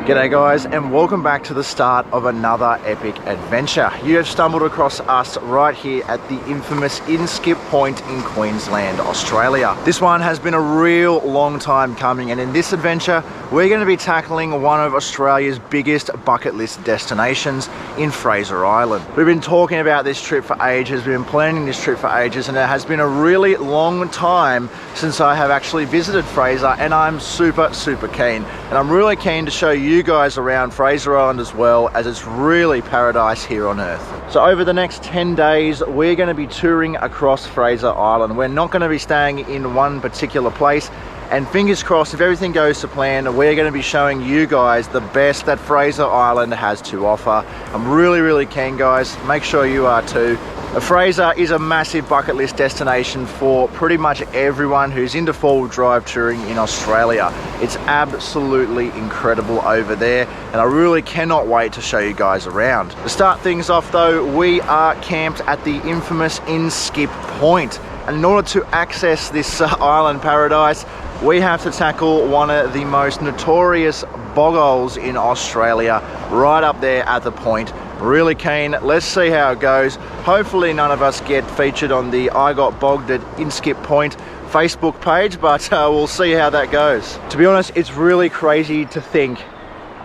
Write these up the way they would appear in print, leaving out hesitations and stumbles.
G'day guys, and welcome back to the start of another epic adventure. You have stumbled across us right here at the infamous Inskip Point in Queensland, Australia. This one has been a real long time coming, and in this adventure we're going to be tackling one of Australia's biggest bucket list destinations in Fraser Island. We've been talking about this trip for ages, we've been planning this trip for ages, and it has been a really long time since I have actually visited Fraser, and I'm super keen. And I'm really keen to show you guys around Fraser Island as well, as it's really paradise here on earth. So over the next 10 days we're going to be touring across Fraser Island. We're not going to be staying in one particular place, and fingers crossed, if everything goes to plan, we're going to be showing you guys the best that Fraser Island has to offer. I'm really keen, guys. Make sure you are too. Fraser is a massive bucket list destination for pretty much everyone who's into four-wheel drive touring in Australia. It's absolutely incredible over there, and I really cannot wait to show you guys around. To start things off though, we are camped at the infamous Inskip Point, and in order to access this island paradise, we have to tackle one of the most notorious bogholes in Australia, right up there at the point. Really keen. Let's see how it goes. Hopefully none of us get featured on the I Got Bogged at Inskip Point Facebook page, but we'll see how that goes. To be honest, it's really crazy to think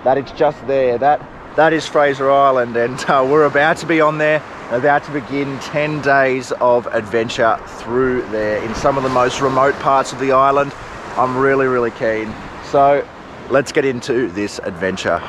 that it's just there. That is Fraser Island, and we're about to be on there, about to begin 10 days of adventure through there in some of the most remote parts of the island. I'm really keen. So let's get into this adventure.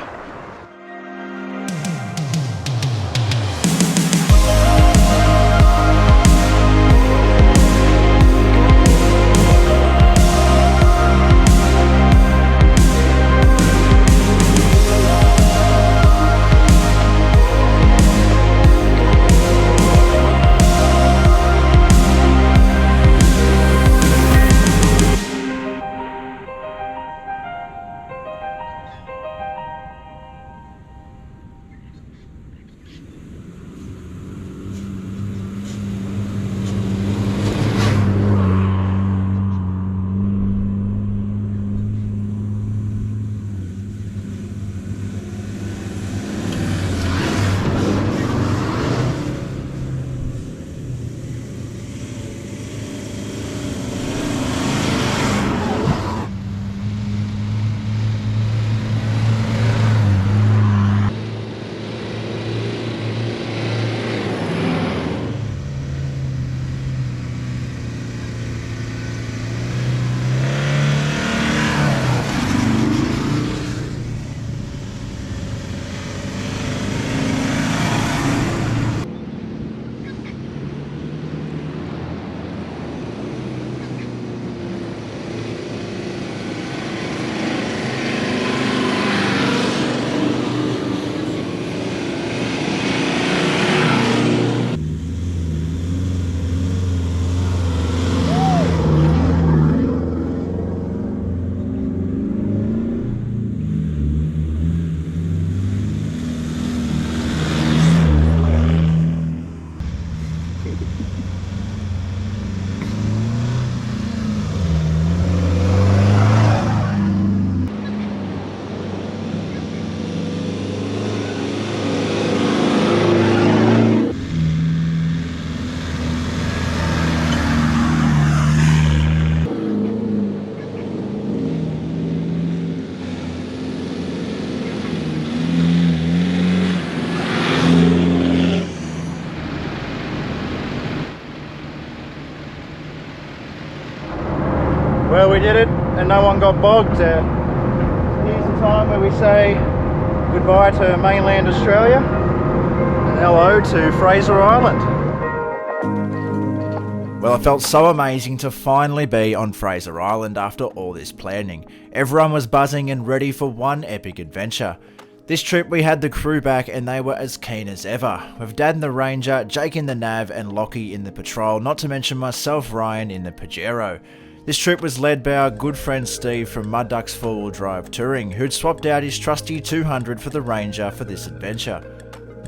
Well, we did it, and no one got bogged. Here's the time where we say goodbye to mainland Australia and hello to Fraser Island. Well, it felt so amazing to finally be on Fraser Island after all this planning. Everyone was buzzing and ready for one epic adventure. This trip we had the crew back and they were as keen as ever, with Dad in the Ranger, Jake in the Nav and Lockie in the Patrol, not to mention myself, Ryan, in the Pajero. This trip was led by our good friend Steve from Mudducks 4-Wheel Drive Touring, who'd swapped out his trusty 200 for the Ranger for this adventure.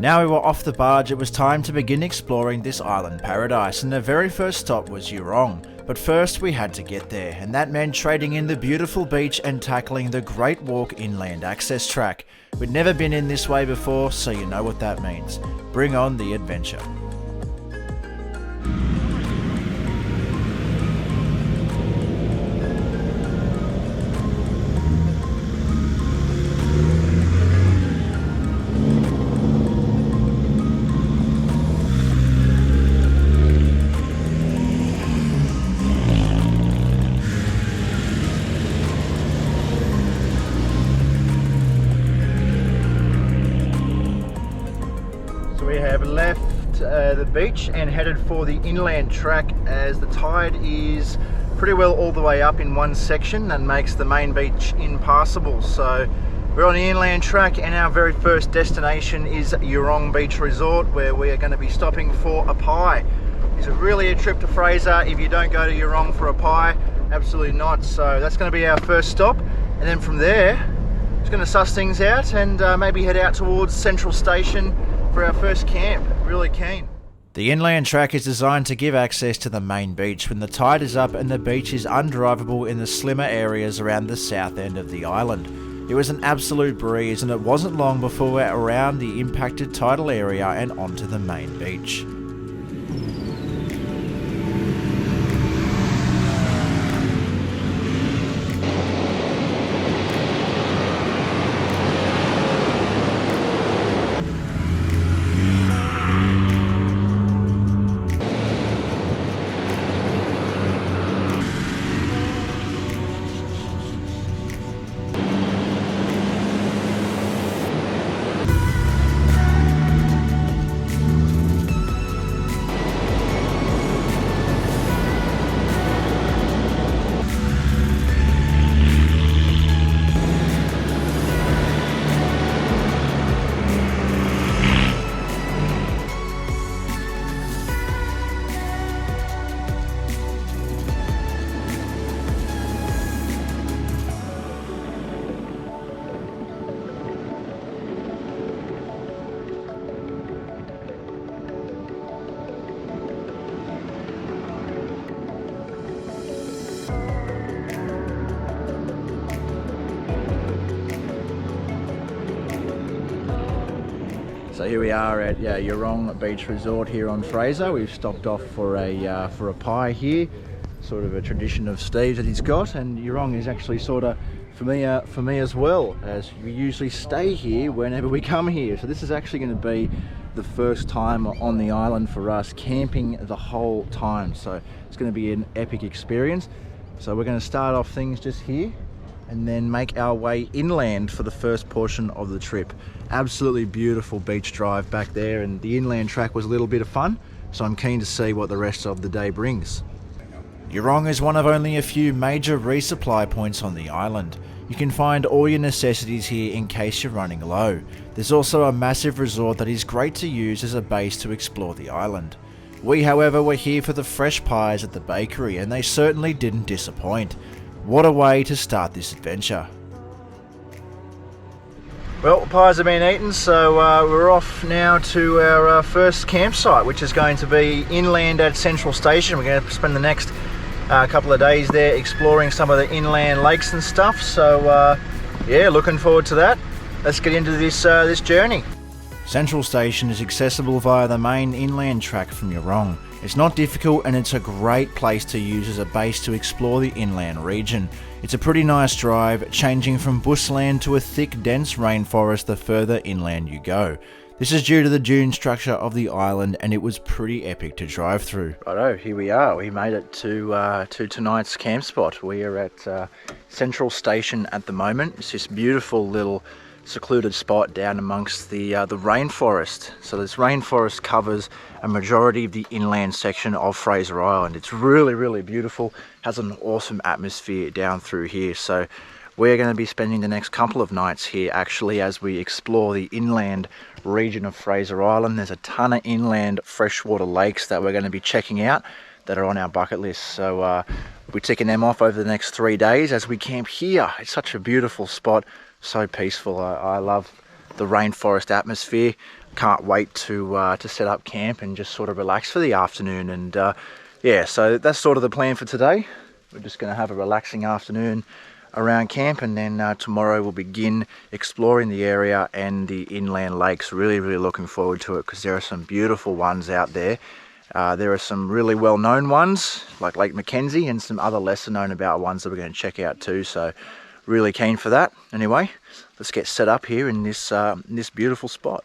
Now we were off the barge, it was time to begin exploring this island paradise, and the very first stop was Eurong, But first we had to get there, and that meant trading in the beautiful beach and tackling the Great Walk Inland Access Track. We'd never been in this way before, so you know what that means. Bring on the adventure. We have left the beach and headed for the inland track, as the tide is pretty well all the way up in one section and makes the main beach impassable. So we're on the inland track, and our very first destination is Eurong Beach Resort, where we are going to be stopping for a pie. Is it really a trip to Fraser if you don't go to Eurong for a pie? Absolutely not. So that's going to be our first stop, and then from there just going to suss things out and maybe head out towards Central Station for our first camp. Really keen. The inland track is designed to give access to the main beach when the tide is up and the beach is undrivable in the slimmer areas around the south end of the island. It was an absolute breeze, and it wasn't long before we're around the impacted tidal area and onto the main beach. So here we are at Eurong Beach Resort here on Fraser. We've stopped off for a pie here, sort of a tradition of Steve's that he's got, and Eurong is actually sort of familiar for me as well, as we usually stay here whenever we come here. So this is actually going to be the first time on the island for us, camping the whole time. So it's going to be an epic experience. So we're going to start off things just here and then make our way inland for the first portion of the trip. Absolutely beautiful beach drive back there, and the inland track was a little bit of fun, so I'm keen to see what the rest of the day brings. Eurong is one of only a few major resupply points on the island. You can find all your necessities here in case you're running low. There's also a massive resort that is great to use as a base to explore the island. We, however, were here for the fresh pies at the bakery, and they certainly didn't disappoint. What a way to start this adventure. Well, pies have been eaten, so we're off now to our first campsite, which is going to be inland at Central Station. We're going to spend the next couple of days there exploring some of the inland lakes and stuff. So yeah, looking forward to that. Let's get into this journey. Central Station is accessible via the main inland track from Eurong. It's not difficult, and it's a great place to use as a base to explore the inland region. It's a pretty nice drive, changing from bushland to a thick, dense rainforest the further inland you go. This is due to the dune structure of the island, and it was pretty epic to drive through. Righto, here we are. We made it to tonight's camp spot. We are at Central Station at the moment. It's this beautiful little secluded spot down amongst the rainforest. So this rainforest covers a majority of the inland section of Fraser Island. It's really, really beautiful, has an awesome atmosphere down through here. So we're going to be spending the next couple of nights here actually as we explore the inland region of Fraser Island. There's a ton of inland freshwater lakes that we're going to be checking out that are on our bucket list. So we're ticking them off over the next 3 days as we camp here. It's such a beautiful spot. So peaceful. I love the rainforest atmosphere. Can't wait to set up camp and just sort of relax for the afternoon and yeah, so that's sort of the plan for today. We're just going to have a relaxing afternoon around camp, and then tomorrow we'll begin exploring the area and the inland lakes. Really looking forward to it because there are some beautiful ones out there. There are some really well-known ones like Lake McKenzie and some other lesser known about ones that we're going to check out too, so really keen for that. Anyway, let's get set up here in this beautiful spot.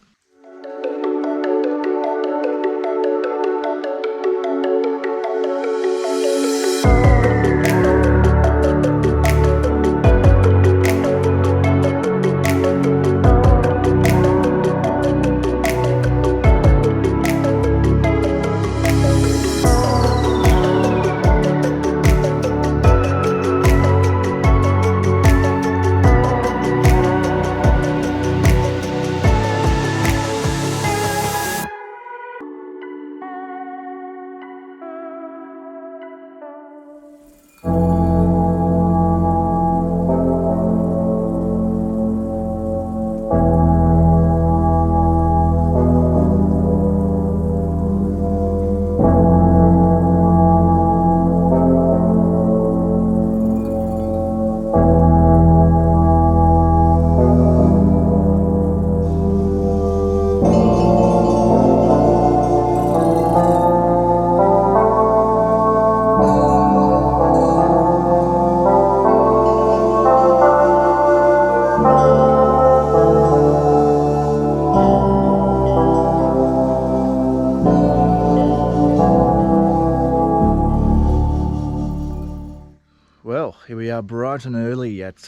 Well, here we are bright and early at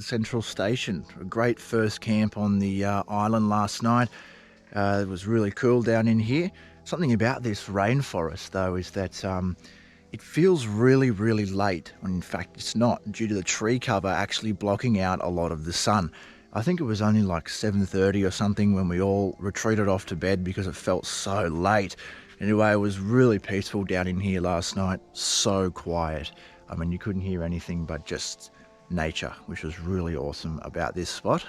Central Station. A great first camp on the island last night. It was really cool down in here. Something about this rainforest though is that it feels really late, when in fact it's not, due to the tree cover actually blocking out a lot of the sun. I think it was only like 7:30 or something when we all retreated off to bed because it felt so late. Anyway, it was really peaceful down in here last night, so quiet. I mean, you couldn't hear anything but just nature, which was really awesome about this spot.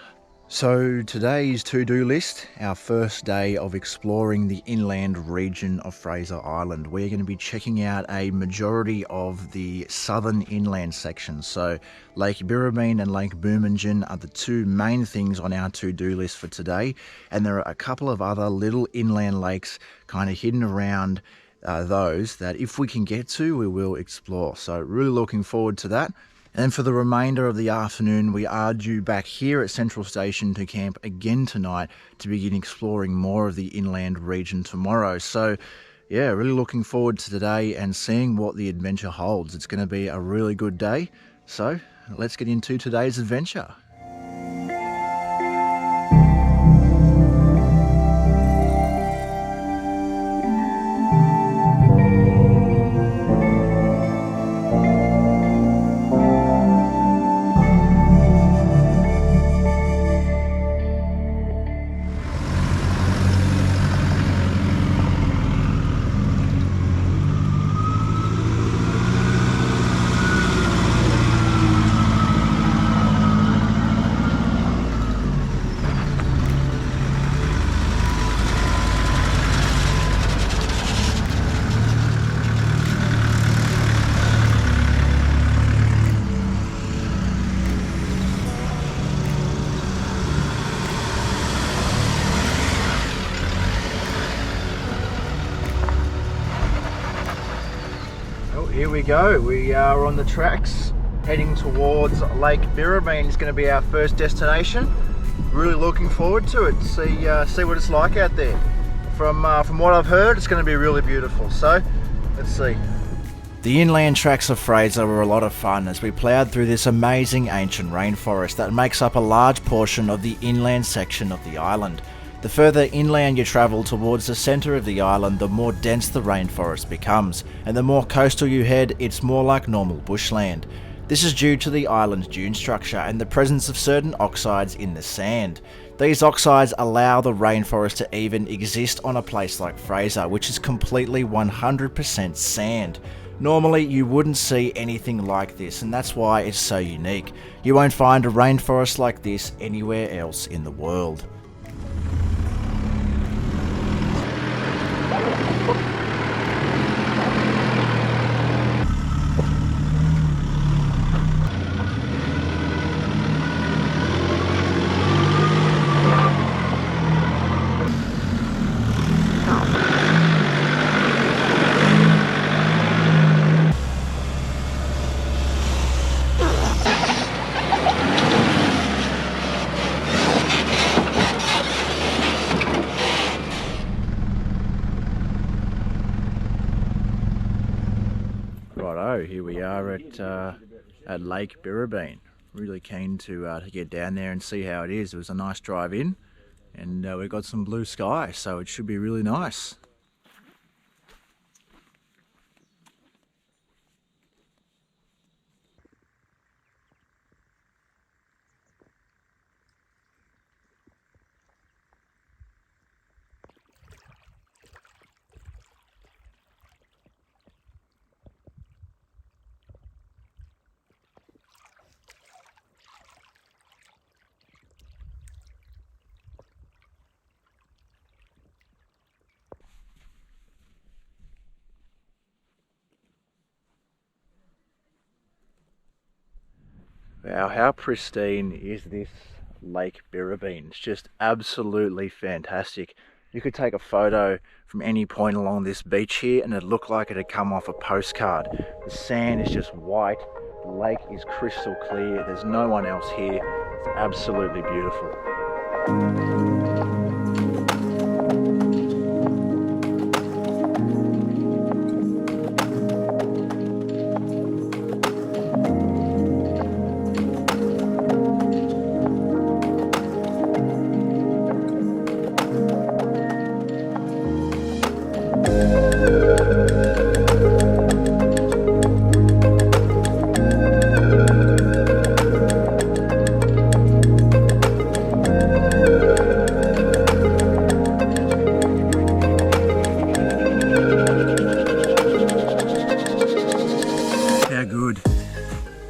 So today's to-do list, our first day of exploring the inland region of Fraser Island. We're going to be checking out a majority of the southern inland sections. So Lake Birrabeen and Lake Boomanjin are the two main things on our to-do list for today. And there are a couple of other little inland lakes kind of hidden around those that if we can get to, we will explore. So really looking forward to that. And for the remainder of the afternoon, we are due back here at Central Station to camp again tonight to begin exploring more of the inland region tomorrow. So yeah, really looking forward to today and seeing what the adventure holds. It's going to be a really good day. So let's get into today's adventure. Here we go, we are on the tracks heading towards Lake Birrabeen. It's going to be our first destination. Really looking forward to it, see what it's like out there. From what I've heard, it's going to be really beautiful, so let's see. The inland tracks of Fraser were a lot of fun as we ploughed through this amazing ancient rainforest that makes up a large portion of the inland section of the island. The further inland you travel towards the centre of the island, the more dense the rainforest becomes, and the more coastal you head, it's more like normal bushland. This is due to the island's dune structure and the presence of certain oxides in the sand. These oxides allow the rainforest to even exist on a place like Fraser, which is completely 100% sand. Normally you wouldn't see anything like this, and that's why it's so unique. You won't find a rainforest like this anywhere else in the world. Righto, here we are at Lake Birrabeen. Really keen to get down there and see how it is. It was a nice drive in, and we've got some blue sky, so it should be really nice. Wow, how pristine is this Lake Birrabeen? It's just absolutely fantastic. You could take a photo from any point along this beach here and it'd look like it had come off a postcard. The sand is just white, the lake is crystal clear, there's no one else here. It's absolutely beautiful.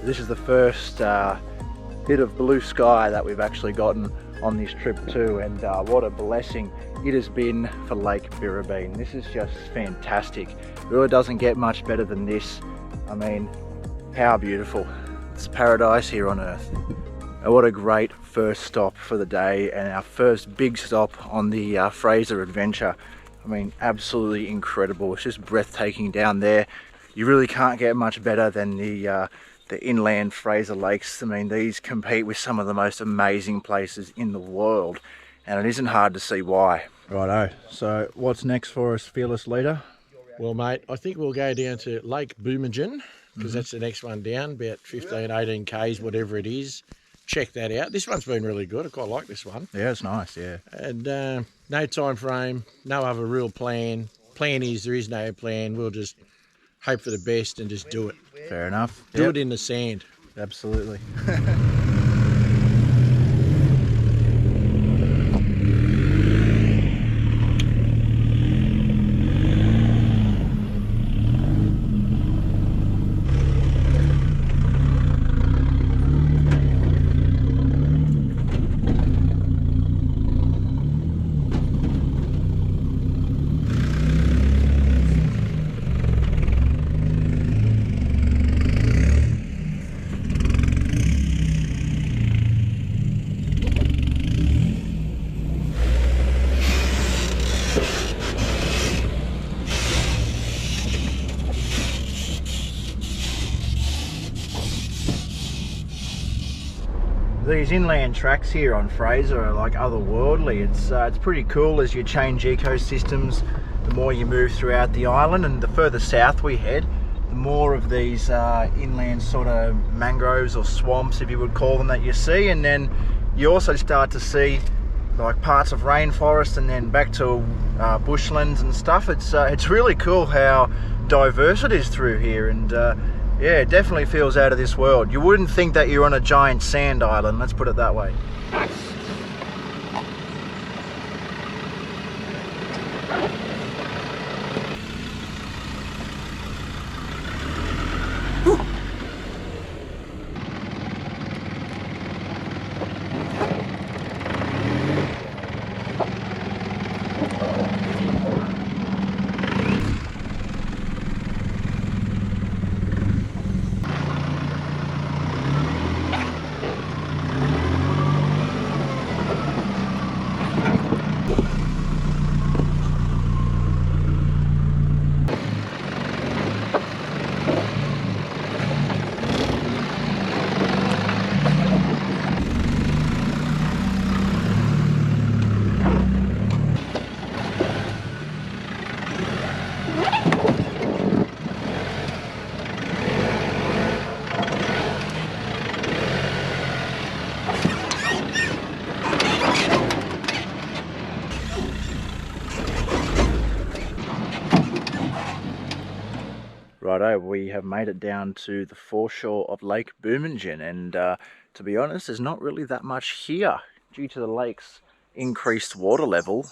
This is the first bit of blue sky that we've actually gotten on this trip too, and what a blessing it has been for Lake Birrabeen. This is just fantastic. It really doesn't get much better than this. I mean, how beautiful. It's paradise here on earth. And what a great first stop for the day, and our first big stop on the Fraser adventure. I mean, absolutely incredible. It's just breathtaking down there. You really can't get much better than the inland Fraser Lakes. I mean, these compete with some of the most amazing places in the world, and it isn't hard to see why. Righto, so what's next for us, fearless leader? Well, mate, I think we'll go down to Lake Boomanjin, because that's the next one down, about 15, 18 Ks, whatever it is. Check that out. This one's been really good. I quite like this one. Yeah, it's nice, yeah. And no time frame, no other real plan. Plan is, there is no plan. We'll just hope for the best and just do it. Fair enough. Do it in the sand. Absolutely. These inland tracks here on Fraser are like otherworldly. It's pretty cool as you change ecosystems. The more you move throughout the island, and the further south we head, the more of these inland sort of mangroves or swamps, if you would call them, that you see. And then you also start to see like parts of rainforest, and then back to bushlands and stuff. It's really cool how diverse it is through here, and yeah, it definitely feels out of this world. You wouldn't think that you're on a giant sand island, let's put it that way. Righto, we have made it down to the foreshore of Lake Boomanjin, and to be honest, there's not really that much here. Due to the lake's increased water level,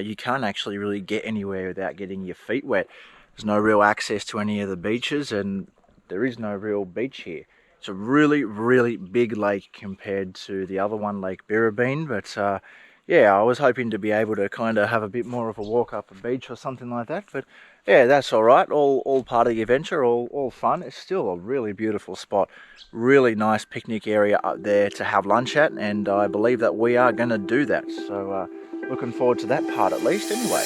you can't actually really get anywhere without getting your feet wet. There's no real access to any of the beaches, and there is no real beach here. It's a really, really big lake compared to the other one, Lake Birrabeen, but yeah, I was hoping to be able to kind of have a bit more of a walk up a beach or something like that, but yeah, that's all right. All part of the adventure, all fun. It's still a really beautiful spot. Really nice picnic area up there to have lunch at, and I believe that we are going to do that. So looking forward to that part at least anyway.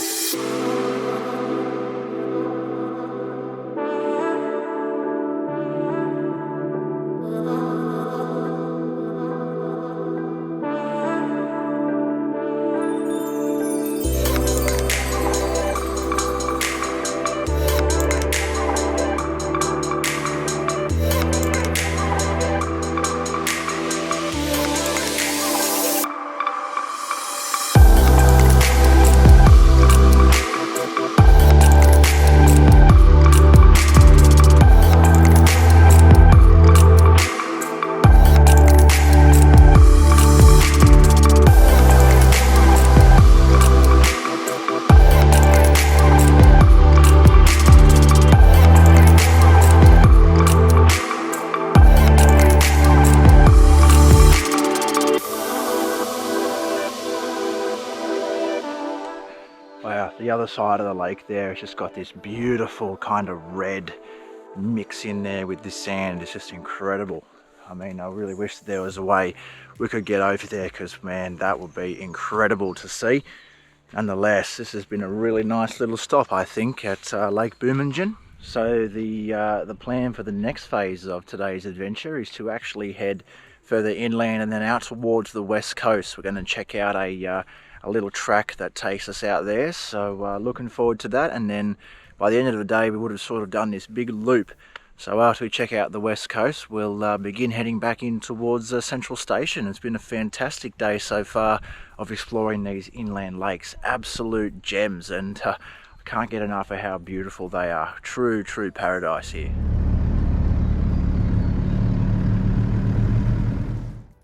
Wow, the other side of the lake there has just got this beautiful kind of red mix in there with the sand. It's just incredible. I mean, I really wish there was a way we could get over there, because man, that would be incredible to see. Nonetheless, this has been a really nice little stop, I think, at Lake Boomanjin. So the plan for the next phase of today's adventure is to actually head further inland and then out towards the west coast. We're going to check out a little track that takes us out there, so looking forward to that. And then by the end of the day we would have sort of done this big loop. So after we check out the west coast, we'll begin heading back in towards Central Station. It's been a fantastic day so far of exploring these inland lakes. Absolute gems, and I can't get enough of how beautiful they are. True paradise here.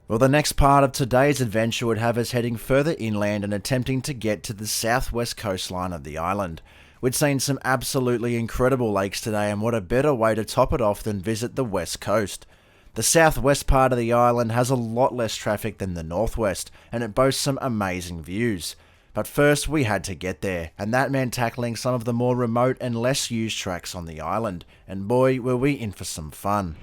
Well, the next part of today's adventure would have us heading further inland and attempting to get to the southwest coastline of the island. We'd seen some absolutely incredible lakes today, and what a better way to top it off than visit the west coast. The southwest part of the island has a lot less traffic than the northwest, and it boasts some amazing views. But first we had to get there, and that meant tackling some of the more remote and less used tracks on the island, and boy were we in for some fun.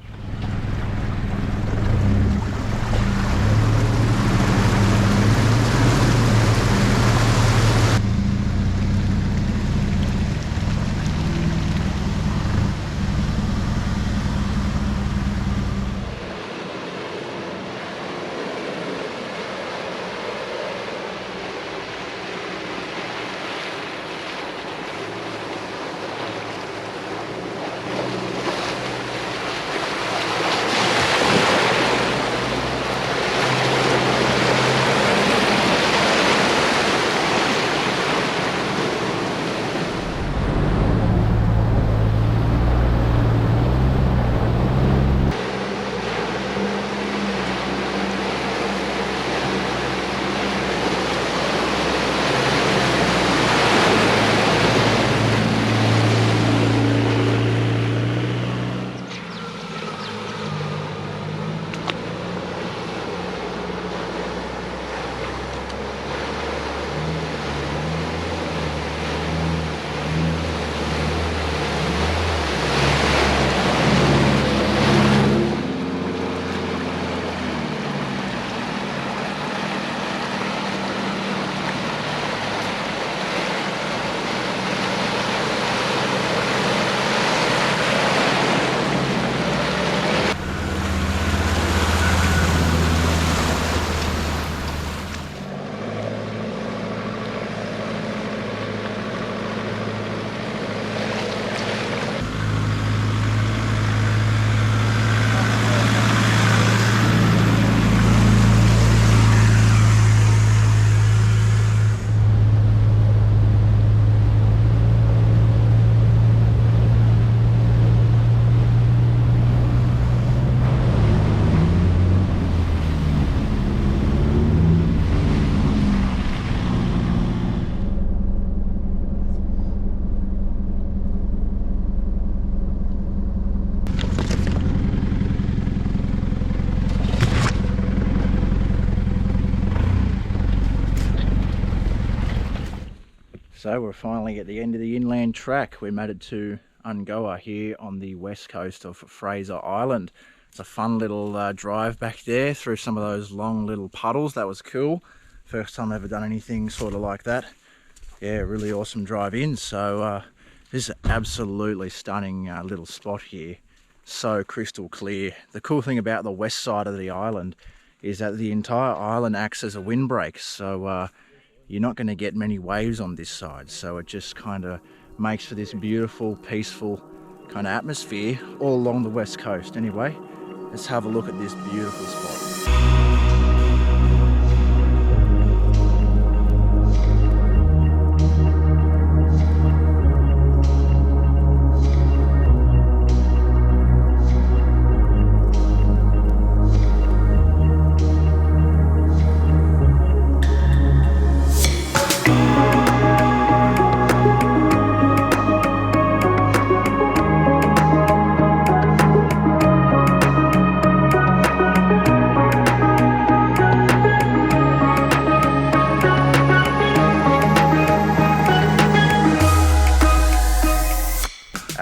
So we're finally at the end of the inland track. We made it to Ngala here on the west coast of Fraser Island. It's a fun little drive back there through some of those long little puddles. That was cool. First time I've ever done anything sort of like that. Yeah, really awesome drive in. So this is an absolutely stunning little spot here. So crystal clear. The cool thing about the west side of the island is that the entire island acts as a windbreak. So you're not going to get many waves on this side. So it just kind of makes for this beautiful, peaceful kind of atmosphere all along the west coast. Anyway, let's have a look at this beautiful spot.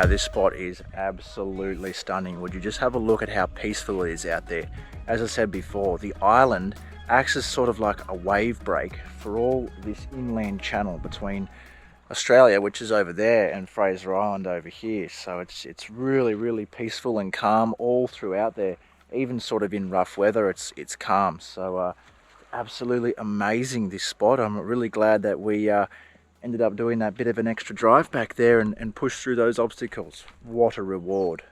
This spot is absolutely stunning. Would you just have a look at how peaceful it is out there? As I said before, the island acts as sort of like a wave break for all this inland channel between Australia, which is over there, and Fraser Island over here. So it's really, really peaceful and calm all throughout there. Even sort of in rough weather, it's calm. So absolutely amazing, this spot. I'm really glad that we ended up doing that bit of an extra drive back there and push through those obstacles. What a reward.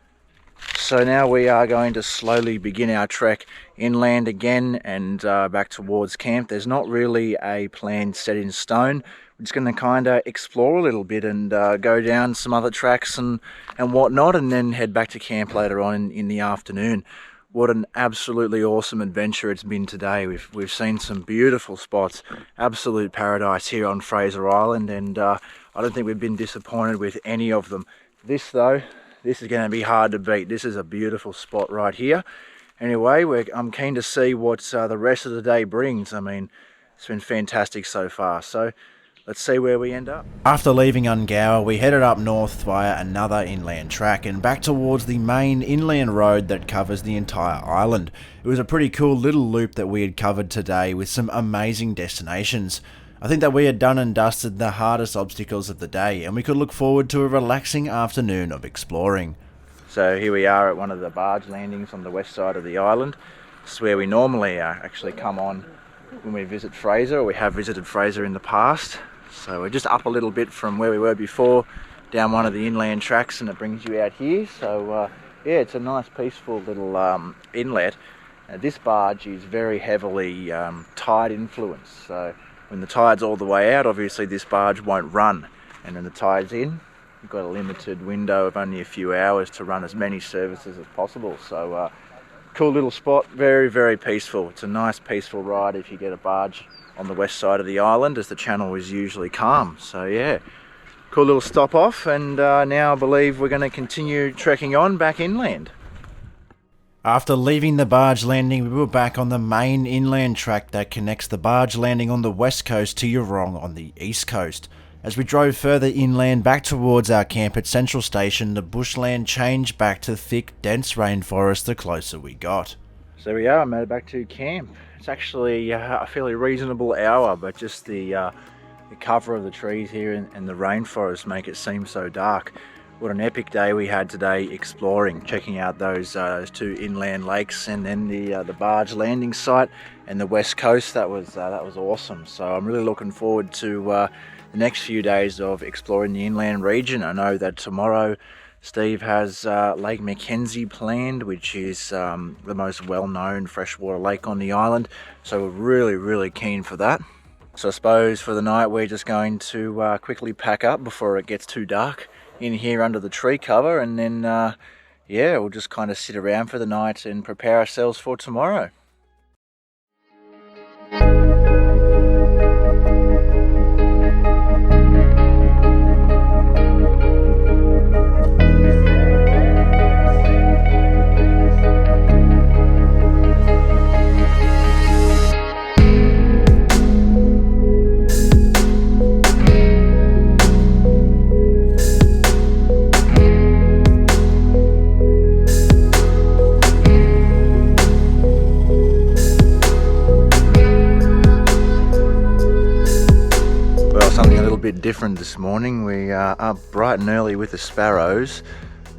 So now we are going to slowly begin our trek inland again and back towards camp. There's not really a plan set in stone. We're just going to kind of explore a little bit and go down some other tracks and whatnot, and then head back to camp later on in the afternoon. What an absolutely awesome adventure it's been today. We've seen some beautiful spots, absolute paradise here on Fraser Island, and I don't think we've been disappointed with any of them. This though, this is going to be hard to beat. This is a beautiful spot right here. Anyway, I'm keen to see what the rest of the day brings. I mean, it's been fantastic so far. So let's see where we end up. After leaving Ngala, we headed up north via another inland track and back towards the main inland road that covers the entire island. It was a pretty cool little loop that we had covered today with some amazing destinations. I think that we had done and dusted the hardest obstacles of the day, and we could look forward to a relaxing afternoon of exploring. So here we are at one of the barge landings on the west side of the island. This is where we normally actually come on when we visit Fraser, or we have visited Fraser in the past. So we're just up a little bit from where we were before, down one of the inland tracks, and it brings you out here. So yeah, it's a nice peaceful little inlet. This barge is very heavily tide influenced. So when the tide's all the way out, obviously this barge won't run. And when the tide's in, you've got a limited window of only a few hours to run as many services as possible. So cool little spot, very, very peaceful. It's a nice peaceful ride if you get a barge on the west side of the island, as the channel is usually calm. So yeah, cool little stop off, and now I believe we're going to continue trekking on back inland. After leaving the barge landing, we were back on the main inland track that connects the barge landing on the west coast to Eurong on the east coast. As we drove further inland back towards our camp at Central Station, the bushland changed back to thick, dense rainforest the closer we got. So there we are, I made it back to camp. It's actually a fairly reasonable hour, but just the cover of the trees here and the rainforest make it seem so dark. What an epic day we had today exploring, checking out those two inland lakes, and then the barge landing site and the west coast. That was awesome. So I'm really looking forward to the next few days of exploring the inland region. I know that tomorrow Steve has Lake McKenzie planned, which is the most well-known freshwater lake on the island. So we're really, really keen for that. So I suppose for the night we're just going to quickly pack up before it gets too dark in here under the tree cover, and then yeah, we'll just kind of sit around for the night and prepare ourselves for tomorrow. different this morning. We are up bright and early with the sparrows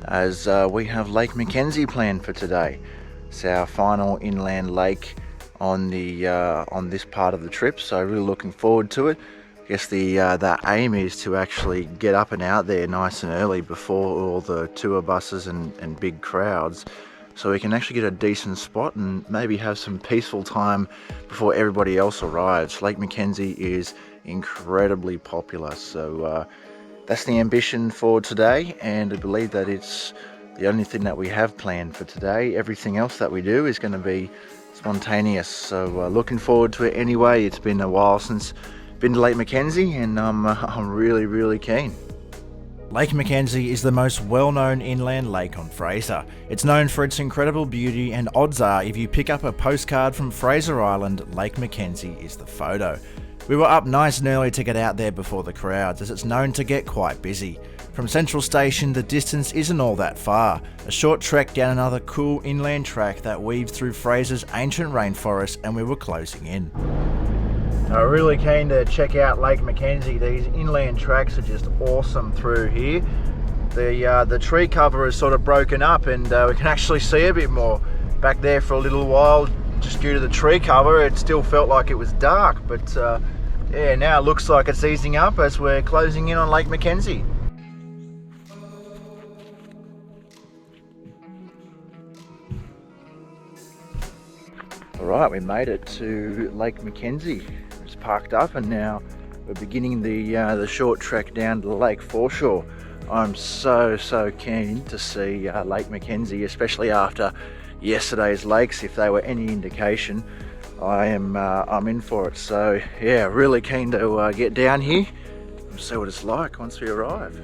as we have Lake McKenzie planned for today. It's our final inland lake on this part of the trip, so really looking forward to it. I guess the aim is to actually get up and out there nice and early before all the tour buses and big crowds, so we can actually get a decent spot and maybe have some peaceful time before everybody else arrives. Lake McKenzie is incredibly popular, so that's the ambition for today, and I believe that it's the only thing that we have planned for today. Everything else that we do is going to be spontaneous, so looking forward to it anyway. It's been a while since been to Lake McKenzie, and I'm really keen. Lake McKenzie is the most well-known inland lake on Fraser. It's known for its incredible beauty, and odds are if you pick up a postcard from Fraser Island, Lake McKenzie is the photo. We were up nice and early to get out there before the crowds, as it's known to get quite busy. From Central Station, the distance isn't all that far. A short trek down another cool inland track that weaves through Fraser's ancient rainforest, and we were closing in. I'm really keen to check out Lake McKenzie. These inland tracks are just awesome through here. The tree cover is sort of broken up, and we can actually see a bit more. Back there for a little while, just due to the tree cover, it still felt like it was dark, but yeah, now it looks like it's easing up as we're closing in on Lake McKenzie. Alright, we made it to Lake McKenzie. It's parked up, and now we're beginning the short trek down to the lake foreshore. I'm so keen to see Lake McKenzie, especially after yesterday's lakes. If they were any indication, I'm in for it. So yeah, really keen to get down here and see what it's like once we arrive.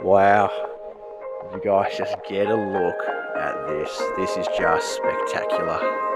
Wow, you guys just get a look at this. This is just spectacular.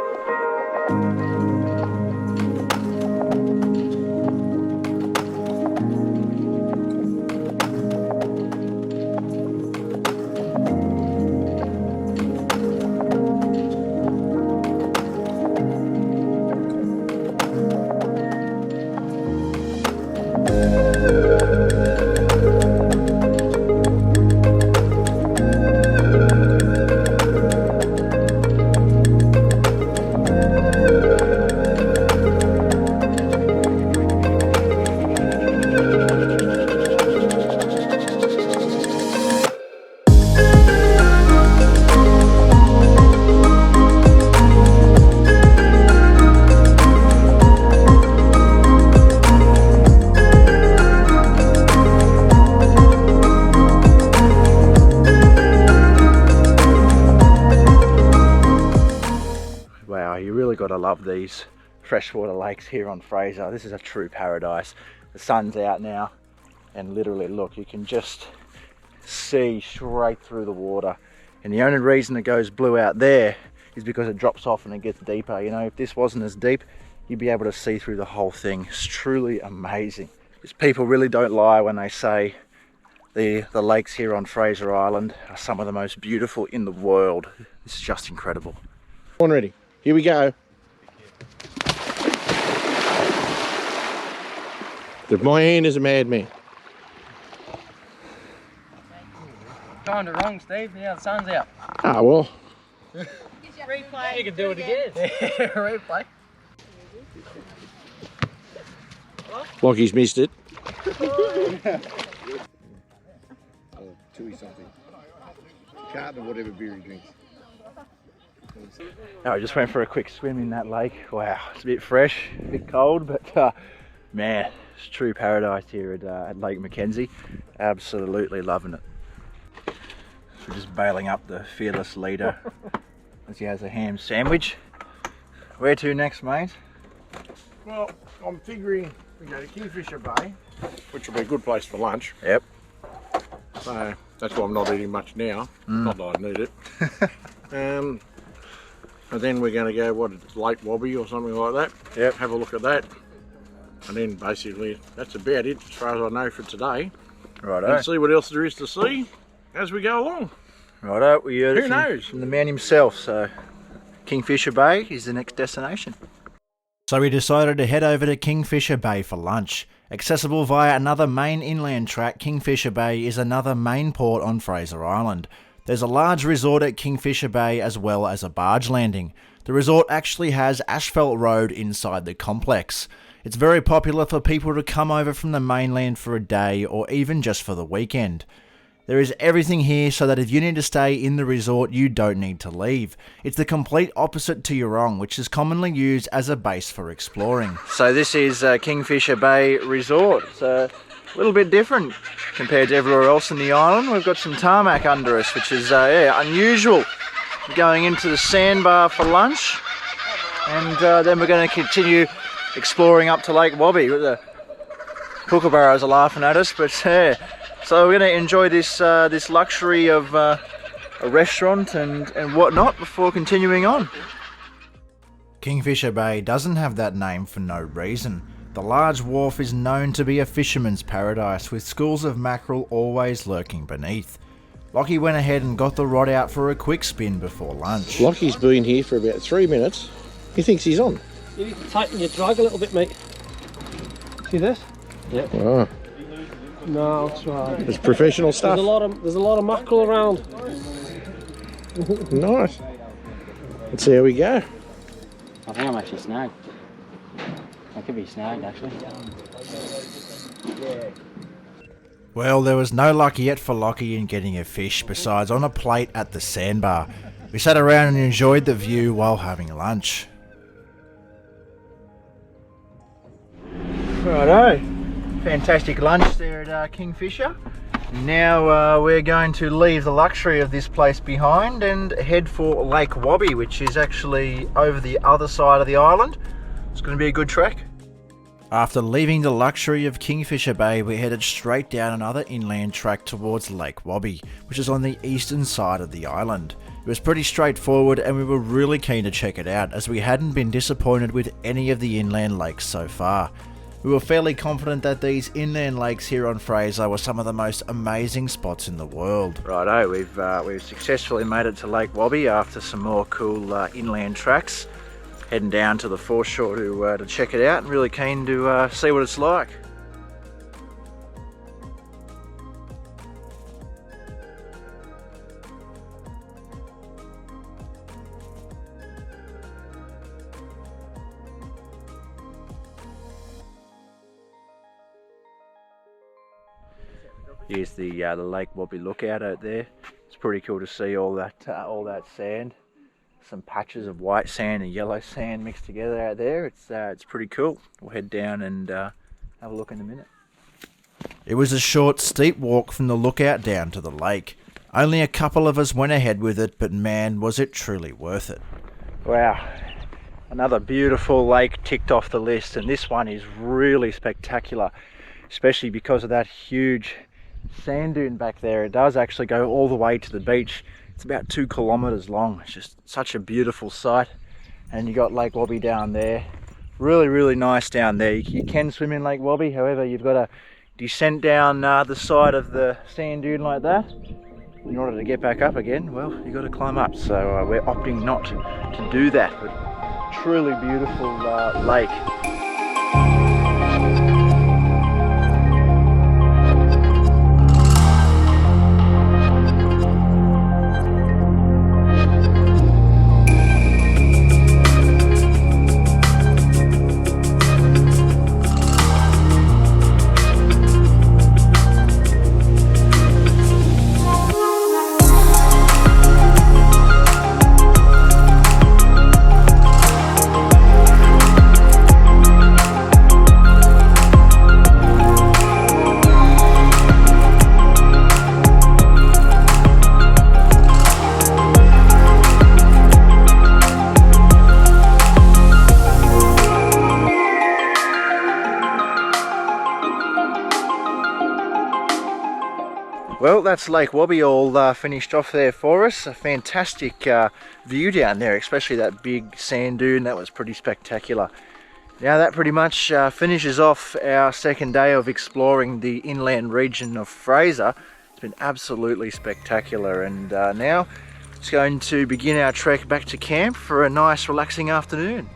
Gotta love these freshwater lakes here on Fraser. This is a true paradise. The sun's out now, and literally look, you can just see straight through the water, and the only reason it goes blue out there is because it drops off and it gets deeper. You know, if this wasn't as deep, you'd be able to see through the whole thing. It's truly amazing. Because people really don't lie when they say the lakes here on Fraser Island are some of the most beautiful in the world. This is just incredible. On ready, here we go. The Maheno is a madman. Kind of wrong, Steve. Now the sun's out. Ah, well. Replay. You can do it again. Replay. Like he's missed it. Chewy something. Carton or whatever beer he drinks. I just went for a quick swim in that lake. Wow, it's a bit fresh, a bit cold, but man, it's true paradise here at Lake McKenzie. Absolutely loving it. We're just bailing up the fearless leader as he has a ham sandwich. Where to next, mate? Well, I'm figuring we go to Kingfisher Bay, which will be a good place for lunch. Yep. So that's why I'm not eating much now. Not that I need it. And then we're going to go, Lake Wabby or something like that. Yep. Have a look at that. And then basically that's about it as far as I know for today. Righto. and see what else there is to see as we go along. Righto, we heard Who it knows? from the man himself, so Kingfisher Bay is the next destination. So we decided to head over to Kingfisher Bay for lunch. Accessible via another main inland track, Kingfisher Bay is another main port on Fraser Island. There's a large resort at Kingfisher Bay as well as a barge landing. The resort actually has asphalt road inside the complex. It's very popular for people to come over from the mainland for a day or even just for the weekend. There is everything here so that if you need to stay in the resort, you don't need to leave. It's the complete opposite to Eurong, which is commonly used as a base for exploring. So this is Kingfisher Bay Resort. It's a little bit different compared to everywhere else in the island. We've got some tarmac under us, which is unusual. We're going into the sandbar for lunch, and then we're going to continue exploring up to Lake Wabby. The kookaburras are laughing at us, but so we're going to enjoy this this luxury of a restaurant and whatnot before continuing on. Kingfisher Bay doesn't have that name for no reason. The large wharf is known to be a fisherman's paradise, with schools of mackerel always lurking beneath. Lockie went ahead and got the rod out for a quick spin before lunch. Lockie's been here for about 3 minutes. He thinks he's on. You need to tighten your drag a little bit, mate. See this? Yeah. Oh, No, it's right. it's professional stuff. There's a lot of mackerel around. Nice. Let's see how we go. I think I'm actually snagged. I could be snagged actually. Well, there was no luck yet for Lockie in getting a fish, besides on a plate at the sandbar. We sat around and enjoyed the view while having lunch. Righto, fantastic lunch there at Kingfisher. Now we're going to leave the luxury of this place behind and head for Lake Wabby, which is actually over the other side of the island. It's going to be a good trek. After leaving the luxury of Kingfisher Bay, we headed straight down another inland track towards Lake Wabby, which is on the eastern side of the island. It was pretty straightforward and we were really keen to check it out, as we hadn't been disappointed with any of the inland lakes so far. We were fairly confident that these inland lakes here on Fraser were some of the most amazing spots in the world. Righto, we've successfully made it to Lake Wabby after some more cool inland tracks. Heading down to the foreshore to check it out, and really keen to see what it's like. Here's the Lake Wabby lookout out there. It's pretty cool to see all that sand. Some patches of white sand and yellow sand mixed together out there. It's pretty cool. We'll head down and have a look in a minute. It was a short, steep walk from the lookout down to the lake. Only a couple of us went ahead with it, but man, was it truly worth it. Wow, another beautiful lake ticked off the list, and this one is really spectacular, especially because of that huge sand dune back there. It does actually go all the way to the beach. It's about 2 kilometers long. It's just such a beautiful sight. And you got Lake Wabby down there. Really, really nice down there. You can swim in Lake Wabby, however, you've got to descend down the side of the sand dune like that. In order to get back up again, well, you've got to climb up. So we're opting not to do that, but truly beautiful lake. Well, that's Lake Wabby all finished off there for us. A fantastic view down there, especially that big sand dune. That was pretty spectacular. Now that pretty much finishes off our second day of exploring the inland region of Fraser. It's been absolutely spectacular, and now it's going to begin our trek back to camp for a nice relaxing afternoon.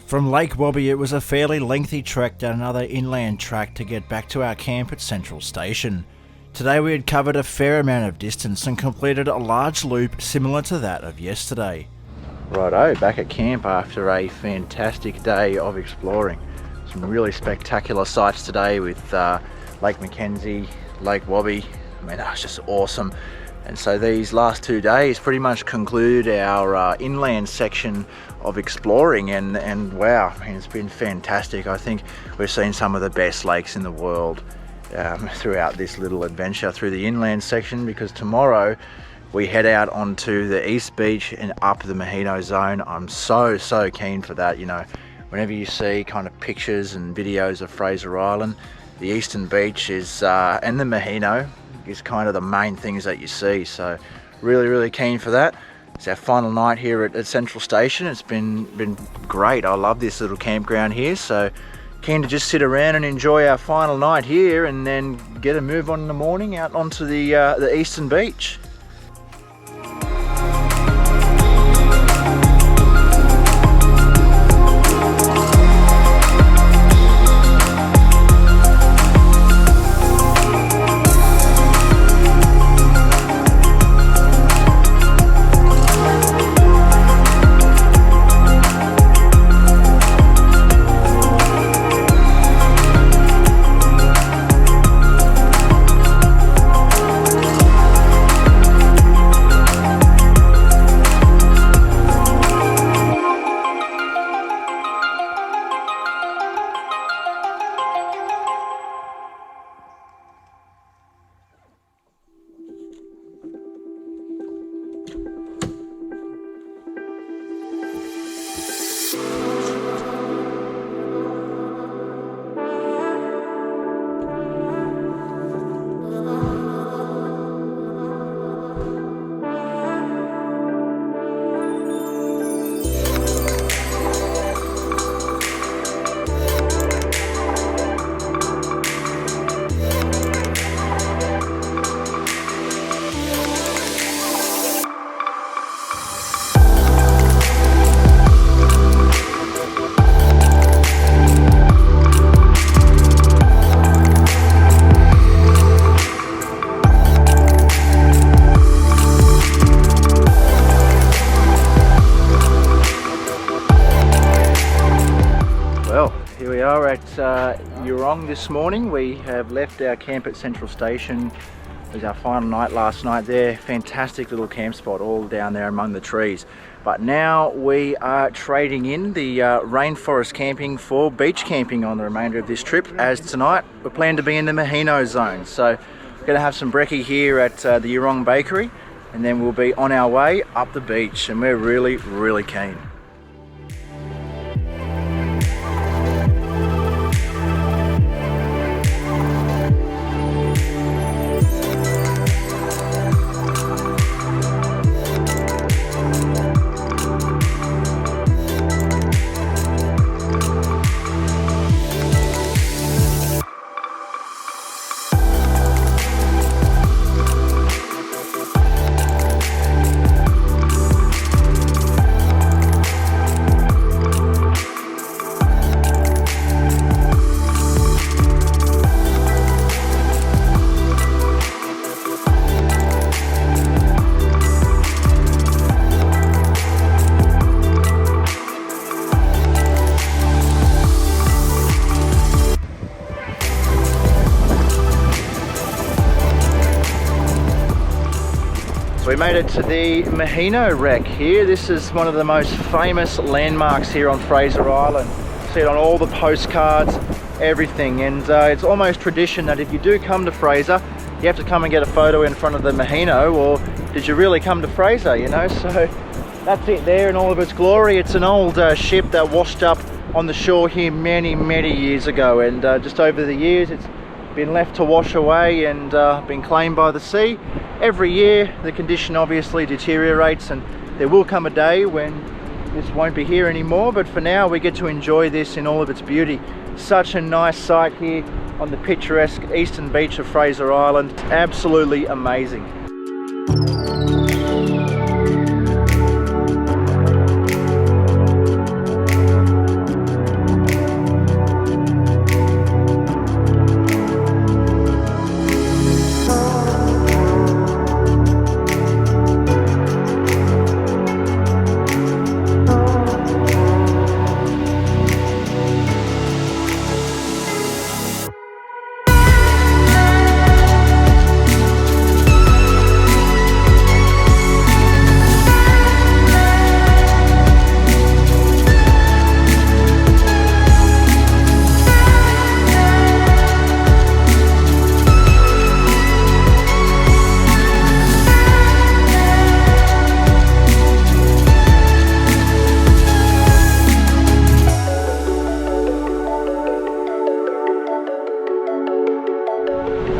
From Lake Wabby, it was a fairly lengthy trek down another inland track to get back to our camp at Central Station. Today we had covered a fair amount of distance and completed a large loop similar to that of yesterday. Righto, back at camp after a fantastic day of exploring. Some really spectacular sights today with Lake McKenzie, Lake Wabby. I mean, that was just awesome. And so these last 2 days pretty much conclude our inland section of exploring, and wow, I mean, it's been fantastic. I think we've seen some of the best lakes in the world throughout this little adventure through the inland section, because tomorrow we head out onto the East Beach and up the Maheno zone. I'm so keen for that. You know, whenever you see kind of pictures and videos of Fraser Island, the Eastern Beach is and the Maheno is kind of the main things that you see. So really keen for that. It's our final night here at Central Station. It's been great. I love this little campground here, so keen to just sit around and enjoy our final night here, and then get a move on in the morning out onto the Eastern Beach. Eurong this morning. We have left our camp at Central Station. It was our final night last night there. Fantastic little camp spot all down there among the trees. But now we are trading in the rainforest camping for beach camping on the remainder of this trip, as tonight we plan to be in the Maheno zone. So we're going to have some brekkie here at the Eurong Bakery, and then we'll be on our way up the beach, and we're really keen. We made it to the Maheno wreck here. This is one of the most famous landmarks here on Fraser Island. See it on all the postcards, everything, and it's almost tradition that if you do come to Fraser, you have to come and get a photo in front of the Maheno, or did you really come to Fraser, you know? So that's it there in all of its glory. It's an old ship that washed up on the shore here many years ago, and just over the years it's been left to wash away and been claimed by the sea. Every year the condition obviously deteriorates, and there will come a day when this won't be here anymore, but for now we get to enjoy this in all of its beauty. Such a nice sight here on the picturesque eastern beach of Fraser Island. Absolutely amazing.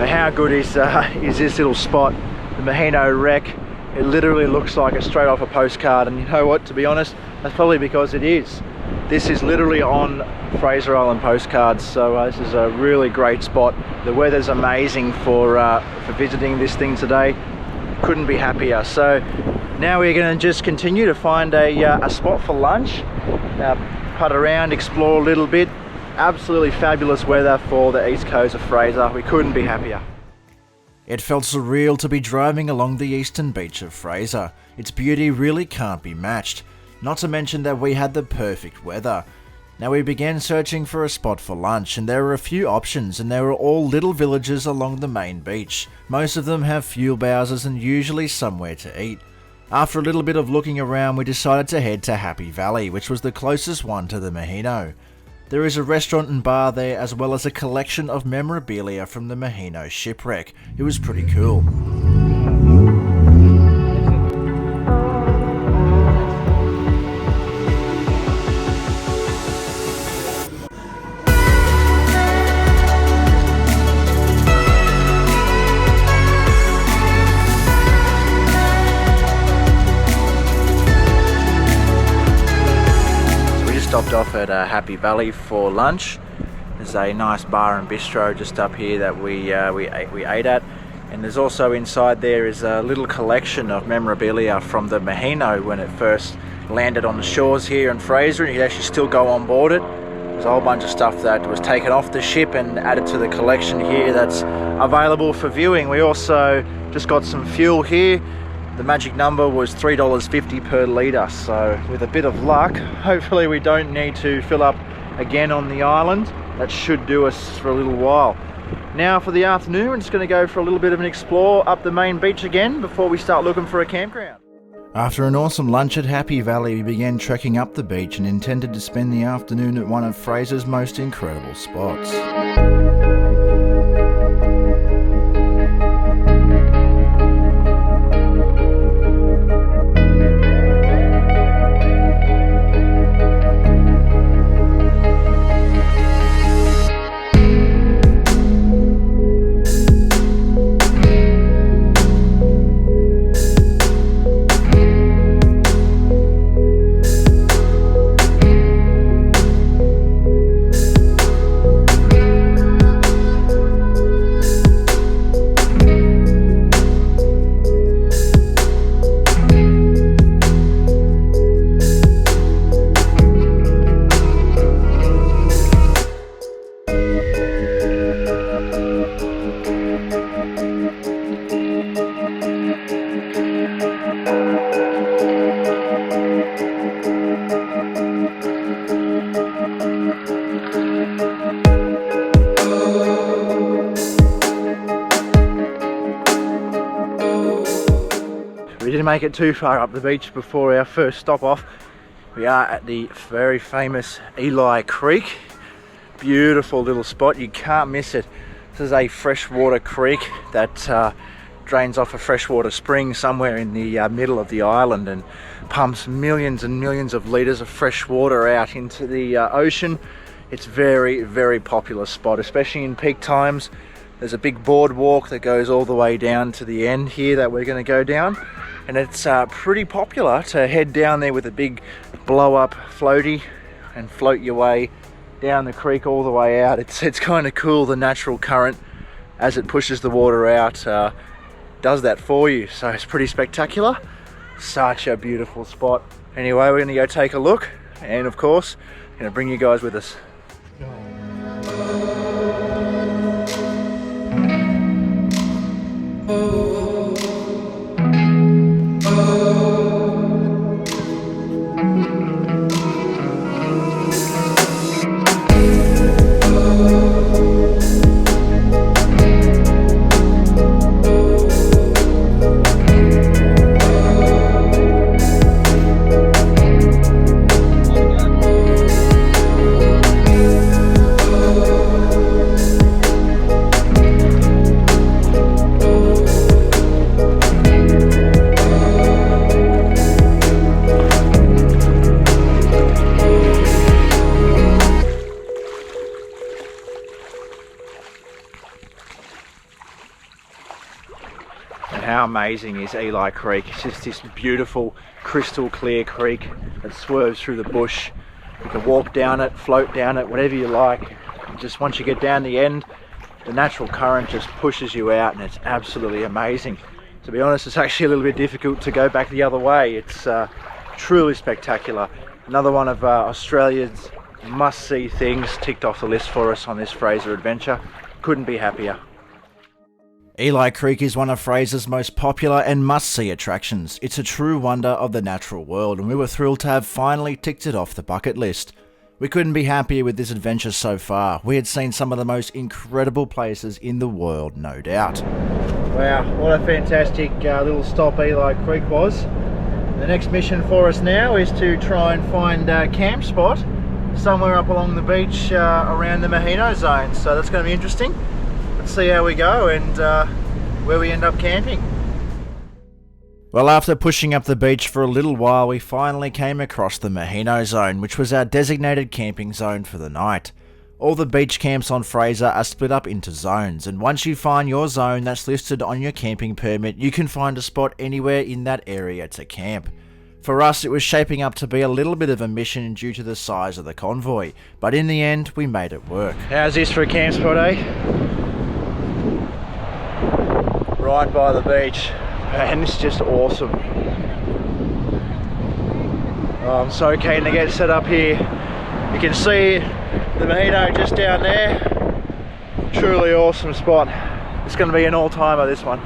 How good is this little spot, the Maheno wreck? It literally looks like it's straight off a postcard, and you know what, to be honest, that's probably because it is. This is literally on Fraser Island postcards, so this is a really great spot. The weather's amazing for visiting this thing today. Couldn't be happier. So now we're going to just continue to find a spot for lunch, putt around, explore a little bit. Absolutely fabulous weather for the east coast of Fraser. We couldn't be happier. It felt surreal to be driving along the eastern beach of Fraser. Its beauty really can't be matched, not to mention that we had the perfect weather. Now we began searching for a spot for lunch, and there were a few options, and they were all little villages along the main beach. Most of them have fuel houses and usually somewhere to eat. After a little bit of looking around, we decided to head to Happy Valley, which was the closest one to the Maheno. There is a restaurant and bar there, as well as a collection of memorabilia from the Maheno shipwreck. It was pretty cool. Stopped off at Happy Valley for lunch. There's a nice bar and bistro just up here that we ate at, and there's also inside there is a little collection of memorabilia from the Maheno when it first landed on the shores here in Fraser, and you could actually still go on board it. There's a whole bunch of stuff that was taken off the ship and added to the collection here that's available for viewing. We also just got some fuel here. The magic number was $3.50 per litre, so with a bit of luck, hopefully we don't need to fill up again on the island. That should do us for a little while. Now for the afternoon, we're just going to go for a little bit of an explore up the main beach again before we start looking for a campground. After an awesome lunch at Happy Valley, we began trekking up the beach and intended to spend the afternoon at one of Fraser's most incredible spots. We didn't make it too far up the beach before our first stop off. We are at the very famous Eli Creek. Beautiful little spot, you can't miss it. This is a freshwater creek that drains off a freshwater spring somewhere in the middle of the island and pumps millions and millions of litres of fresh water out into the ocean. It's very, very popular spot, especially in peak times. There's a big boardwalk that goes all the way down to the end here that we're going to go down, and it's pretty popular to head down there with a big blow up floaty and float your way down the creek all the way out. It's kind of cool. The natural current as it pushes the water out does that for you, so it's pretty spectacular. Such a beautiful spot. Anyway, we're going to go take a look, and of course I'm going to bring you guys with us. How amazing is Eli Creek? It's just this beautiful crystal clear creek that swerves through the bush. You can walk down it, float down it, whatever you like. Just once you get down the end, the natural current just pushes you out, and it's absolutely amazing. To be honest, it's actually a little bit difficult to go back the other way. It's truly spectacular. Another one of Australia's must-see things ticked off the list for us on this Fraser adventure. Couldn't be happier. Eli Creek is one of Fraser's most popular and must-see attractions. It's a true wonder of the natural world, and we were thrilled to have finally ticked it off the bucket list. We couldn't be happier with this adventure so far. We had seen some of the most incredible places in the world, no doubt. Wow, what a fantastic little stop Eli Creek was. The next mission for us now is to try and find a camp spot somewhere up along the beach around the Maheno zone, so that's going to be interesting. Let's see how we go and where we end up camping. Well, after pushing up the beach for a little while, we finally came across the Maheno zone, which was our designated camping zone for the night. All the beach camps on Fraser are split up into zones, and once you find your zone that's listed on your camping permit, you can find a spot anywhere in that area to camp. For us, it was shaping up to be a little bit of a mission due to the size of the convoy, but in the end, we made it work. How's this for a camp spot, eh? Right by the beach, and it's just awesome. Oh, I'm so keen to get set up here. You can see the Maheno just down there. Truly awesome spot. It's going to be an all-timer, this one.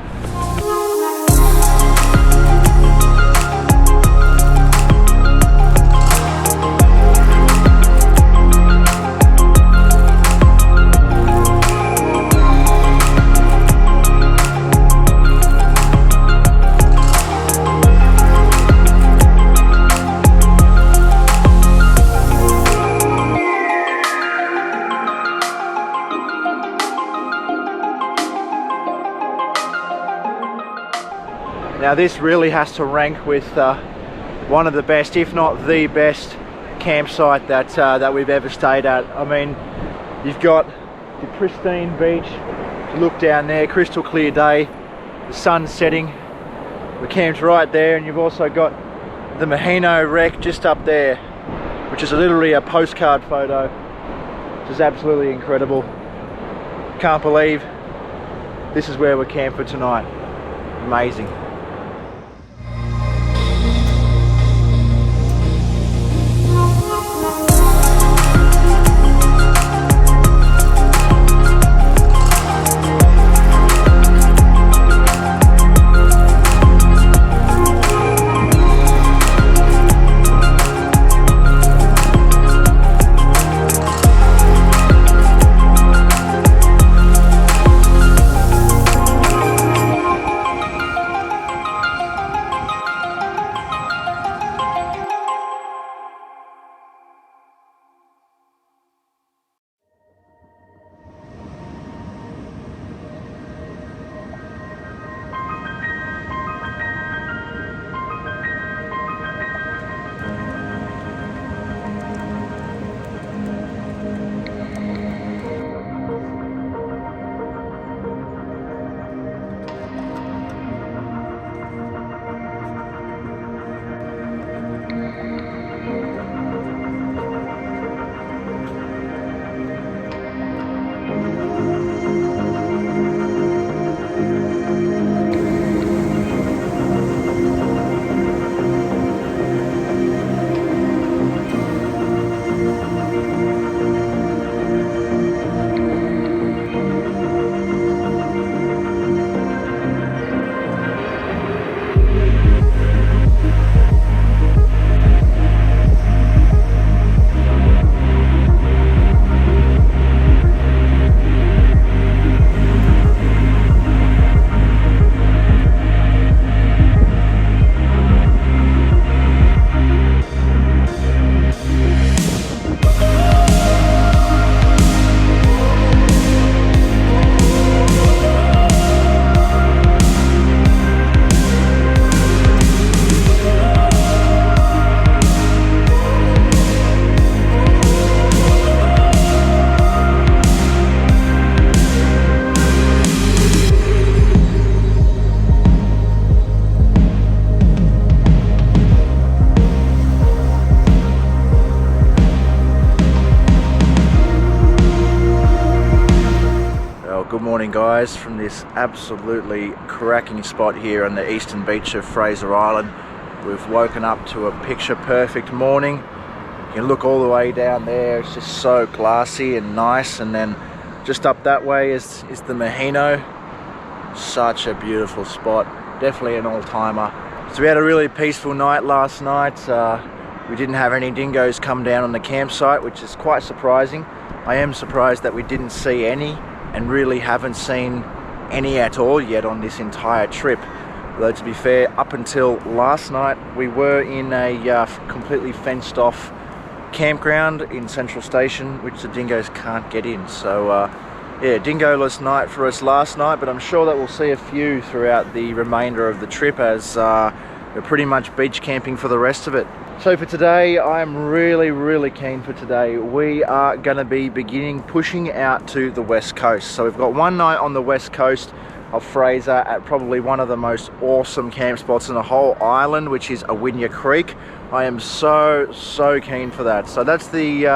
Now this really has to rank with one of the best, if not the best, campsite that we've ever stayed at. I mean, you've got the pristine beach, look down there, crystal clear day, the sun setting. We camped right there, and you've also got the Maheno wreck just up there, which is literally a postcard photo, which is absolutely incredible. Can't believe this is where we're camped for tonight. Amazing. morning, guys, from this absolutely cracking spot here on the eastern beach of Fraser Island. We've woken up to a picture perfect morning. You can look all the way down there, it's just so glassy and nice, and then just up that way is the Maheno. Such a beautiful spot, definitely an all-timer. So we had a really peaceful night last night. We didn't have any dingoes come down on the campsite, which is quite surprising. I am surprised that we didn't see any, and really haven't seen any at all yet on this entire trip. Though to be fair, up until last night we were in a completely fenced off campground in Central Station, which the dingoes can't get in. So yeah, dingo-less night for us last night, but I'm sure that we'll see a few throughout the remainder of the trip, as we're pretty much beach camping for the rest of it. So for today, I'm really keen for today. We are going to be pushing out to the west coast. So we've got one night on the west coast of Fraser at probably one of the most awesome camp spots in the whole island, which is Awinya Creek. I am so keen for that. So that's the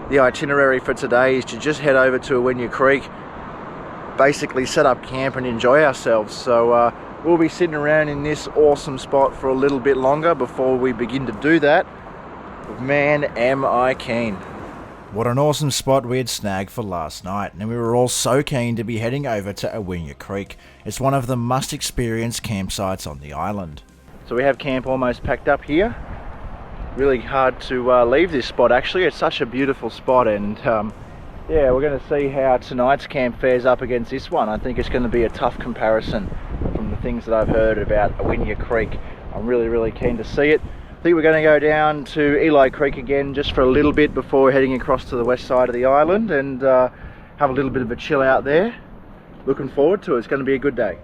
itinerary for today, is to just head over to Awinya Creek, basically set up camp and enjoy ourselves. So we'll be sitting around in this awesome spot for a little bit longer before we begin to do that. Man, am I keen. What an awesome spot we had snagged for last night, and we were all so keen to be heading over to Awinya Creek. It's one of the must-experience campsites on the island. So we have camp almost packed up here. Really hard to leave this spot actually. It's such a beautiful spot, and yeah, we're going to see how tonight's camp fares up against this one. I think it's going to be a tough comparison from the things that I've heard about Awinya Creek. I'm really keen to see it. I think we're going to go down to Eli Creek again just for a little bit before heading across to the west side of the island, and have a little bit of a chill out there. Looking forward to it. It's going to be a good day.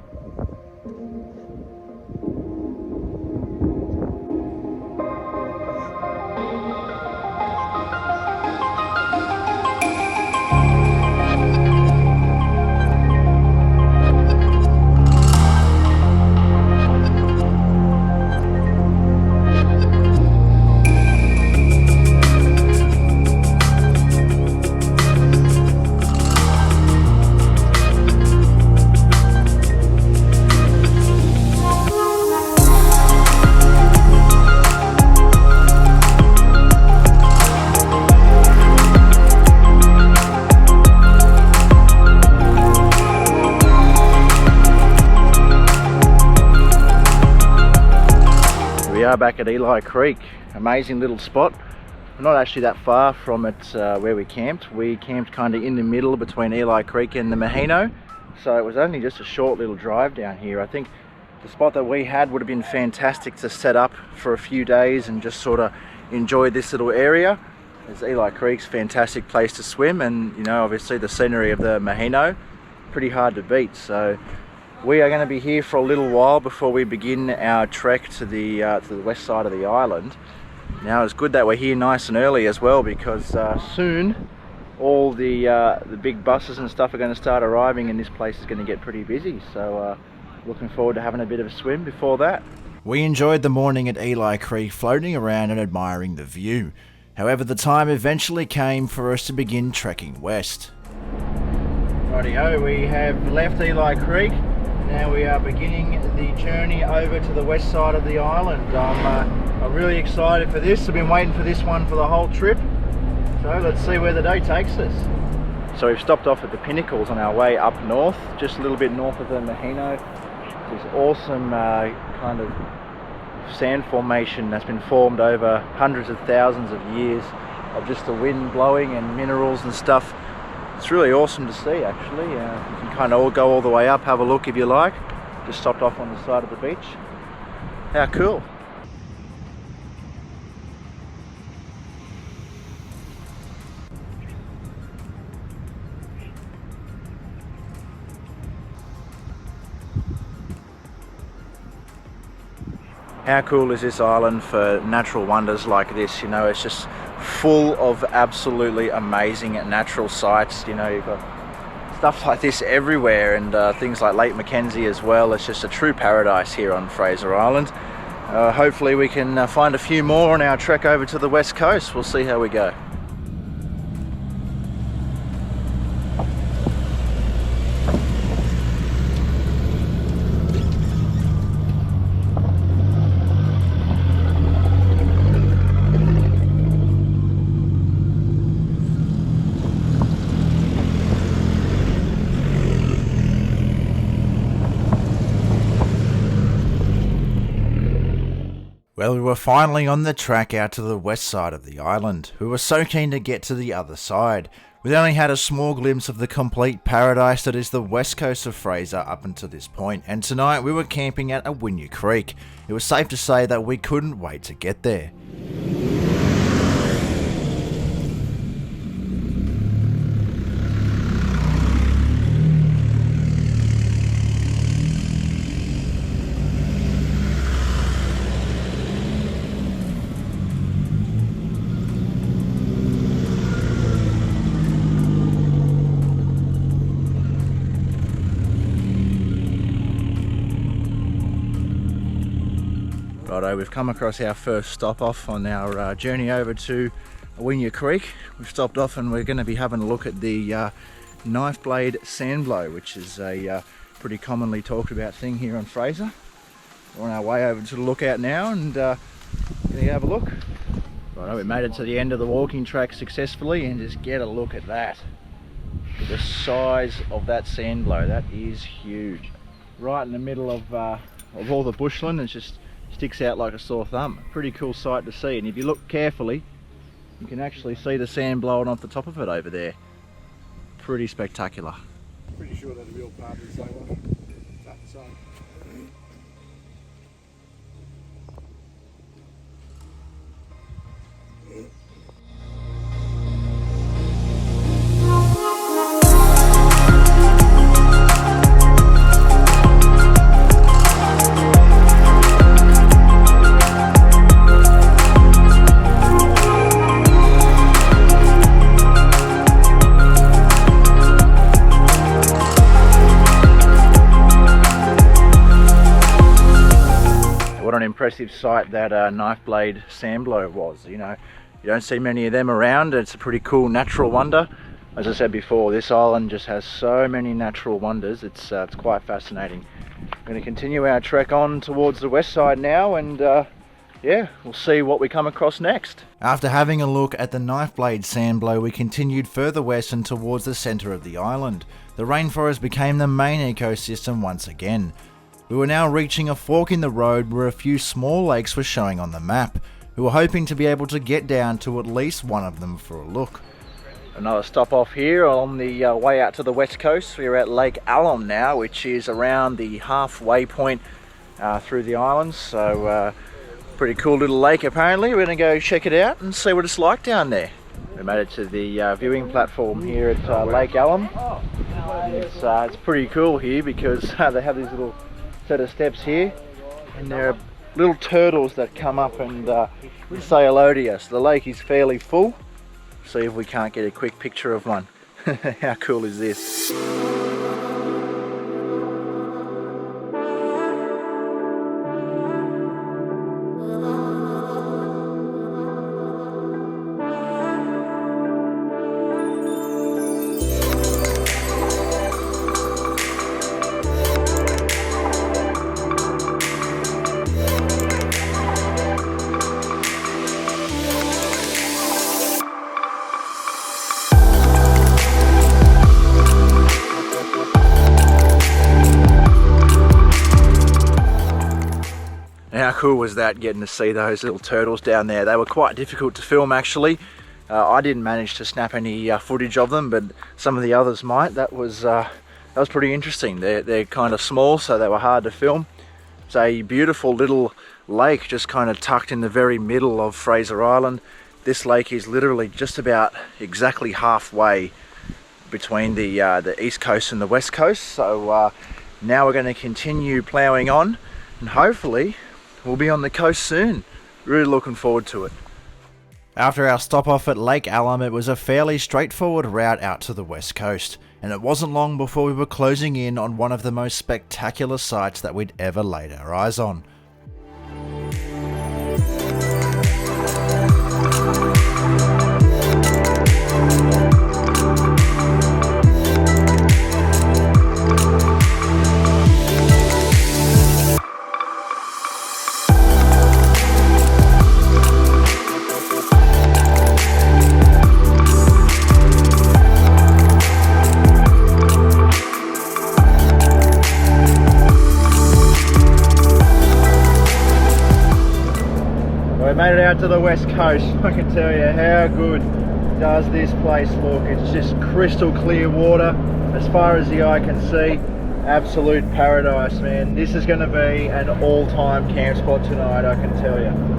Back at Eli Creek, amazing little spot. We're not actually that far from it where we camped. We camped kind of in the middle between Eli Creek and the Maheno, so it was only just a short little drive down here. I think the spot that we had would have been fantastic to set up for a few days and just sort of enjoy this little area, as Eli Creek's a fantastic place to swim, and you know, obviously the scenery of the Maheno, pretty hard to beat. So we are going to be here for a little while before we begin our trek to the west side of the island. Now it's good that we're here nice and early as well, because soon all the big buses and stuff are going to start arriving, and this place is going to get pretty busy. So looking forward to having a bit of a swim before that. We enjoyed the morning at Eli Creek, floating around and admiring the view. However, the time eventually came for us to begin trekking west. Rightio, we have left Eli Creek. Now we are beginning the journey over to the west side of the island. I'm really excited for this. I've been waiting for this one for the whole trip. So let's see where the day takes us. So we've stopped off at the Pinnacles on our way up north, just a little bit north of the Maheno. This awesome kind of sand formation that's been formed over hundreds of thousands of years of just the wind blowing and minerals and stuff. It's really awesome to see actually. You can kind of go all the way up, have a look if you like. Just stopped off on the side of the beach. How cool. How cool is this island for natural wonders like this? You know, it's just full of absolutely amazing natural sights. You know, you've got stuff like this everywhere, and things like Lake McKenzie as well. It's just a true paradise here on Fraser Island. Hopefully we can find a few more on our trek over to the west coast. We'll see how we go. Well, we were finally on the track out to the west side of the island. We were so keen to get to the other side. We'd only had a small glimpse of the complete paradise that is the west coast of Fraser up until this point, and tonight we were camping at Awinya Creek. It was safe to say that we couldn't wait to get there. Righto, we've come across our first stop off on our journey over to Awinya Creek. We've stopped off and we're going to be having a look at the knife blade sandblow, which is a pretty commonly talked about thing here on Fraser. We're on our way over to the lookout now and going to have a look. Righto, we made it to the end of the walking track successfully, and just get a look at that. The size of that sandblow, that is huge. Right in the middle of all the bushland, it's just sticks out like a sore thumb. Pretty cool sight to see, and if you look carefully you can actually see the sand blowing off the top of it over there. Pretty spectacular. Pretty sure that's a real part of the same one. That's the same. What an impressive sight that knife blade sandblow was. You know, you don't see many of them around. It's a pretty cool natural wonder. As I said before, this island just has so many natural wonders. It's quite fascinating. We're going to continue our trek on towards the west side now, and yeah, we'll see what we come across next. After having a look at the knife blade sandblow, we continued further west and towards the centre of the island. The rainforest became the main ecosystem once again. We were now reaching a fork in the road where a few small lakes were showing on the map. We were hoping to be able to get down to at least one of them for a look. Another stop off here on the way out to the west coast. We're at Lake Alum now, which is around the halfway point through the island. So pretty cool little lake apparently. We're going to go check it out and see what it's like down there. We made it to the viewing platform here at Lake Alum. It's pretty cool here because they have these little set of steps here, and there are little turtles that come up and say hello to you. So the lake is fairly full. See if we can't get a quick picture of one. How cool is this? How cool was that, getting to see those little turtles down there? They were quite difficult to film actually. I didn't manage to snap any footage of them, but some of the others might. That was pretty interesting. They're kind of small, so they were hard to film. It's a beautiful little lake just kind of tucked in the very middle of Fraser Island. This lake is literally just about exactly halfway between the east coast and the west coast. So now we're going to continue ploughing on, and hopefully we'll be on the coast soon. Really looking forward to it. After our stop off at Lake Alum, it was a fairly straightforward route out to the west coast, and it wasn't long before we were closing in on one of the most spectacular sights that we'd ever laid our eyes on. We made it out to the west coast. I can tell you how good does this place look. It's just crystal clear water as far as the eye can see. Absolute paradise, man. This is going to be an all-time camp spot tonight, I can tell you.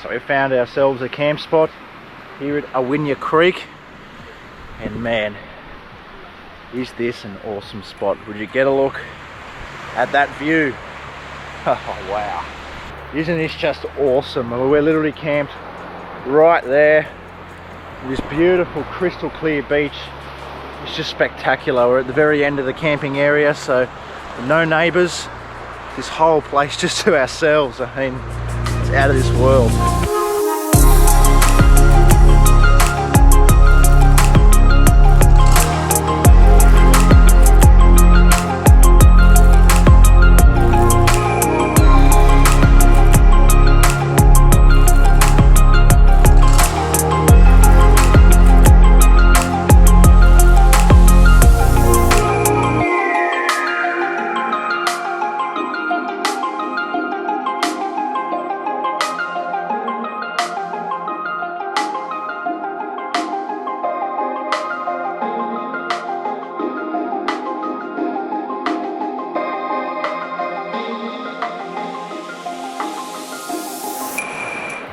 So we found ourselves a camp spot here at Awinya Creek, and man, is this an awesome spot. Would you get a look at that view? Oh wow, isn't this just awesome? We're literally camped right there, this beautiful crystal clear beach. It's just spectacular. We're at the very end of the camping area, so no neighbours, this whole place just to ourselves. I mean, it's out of this world.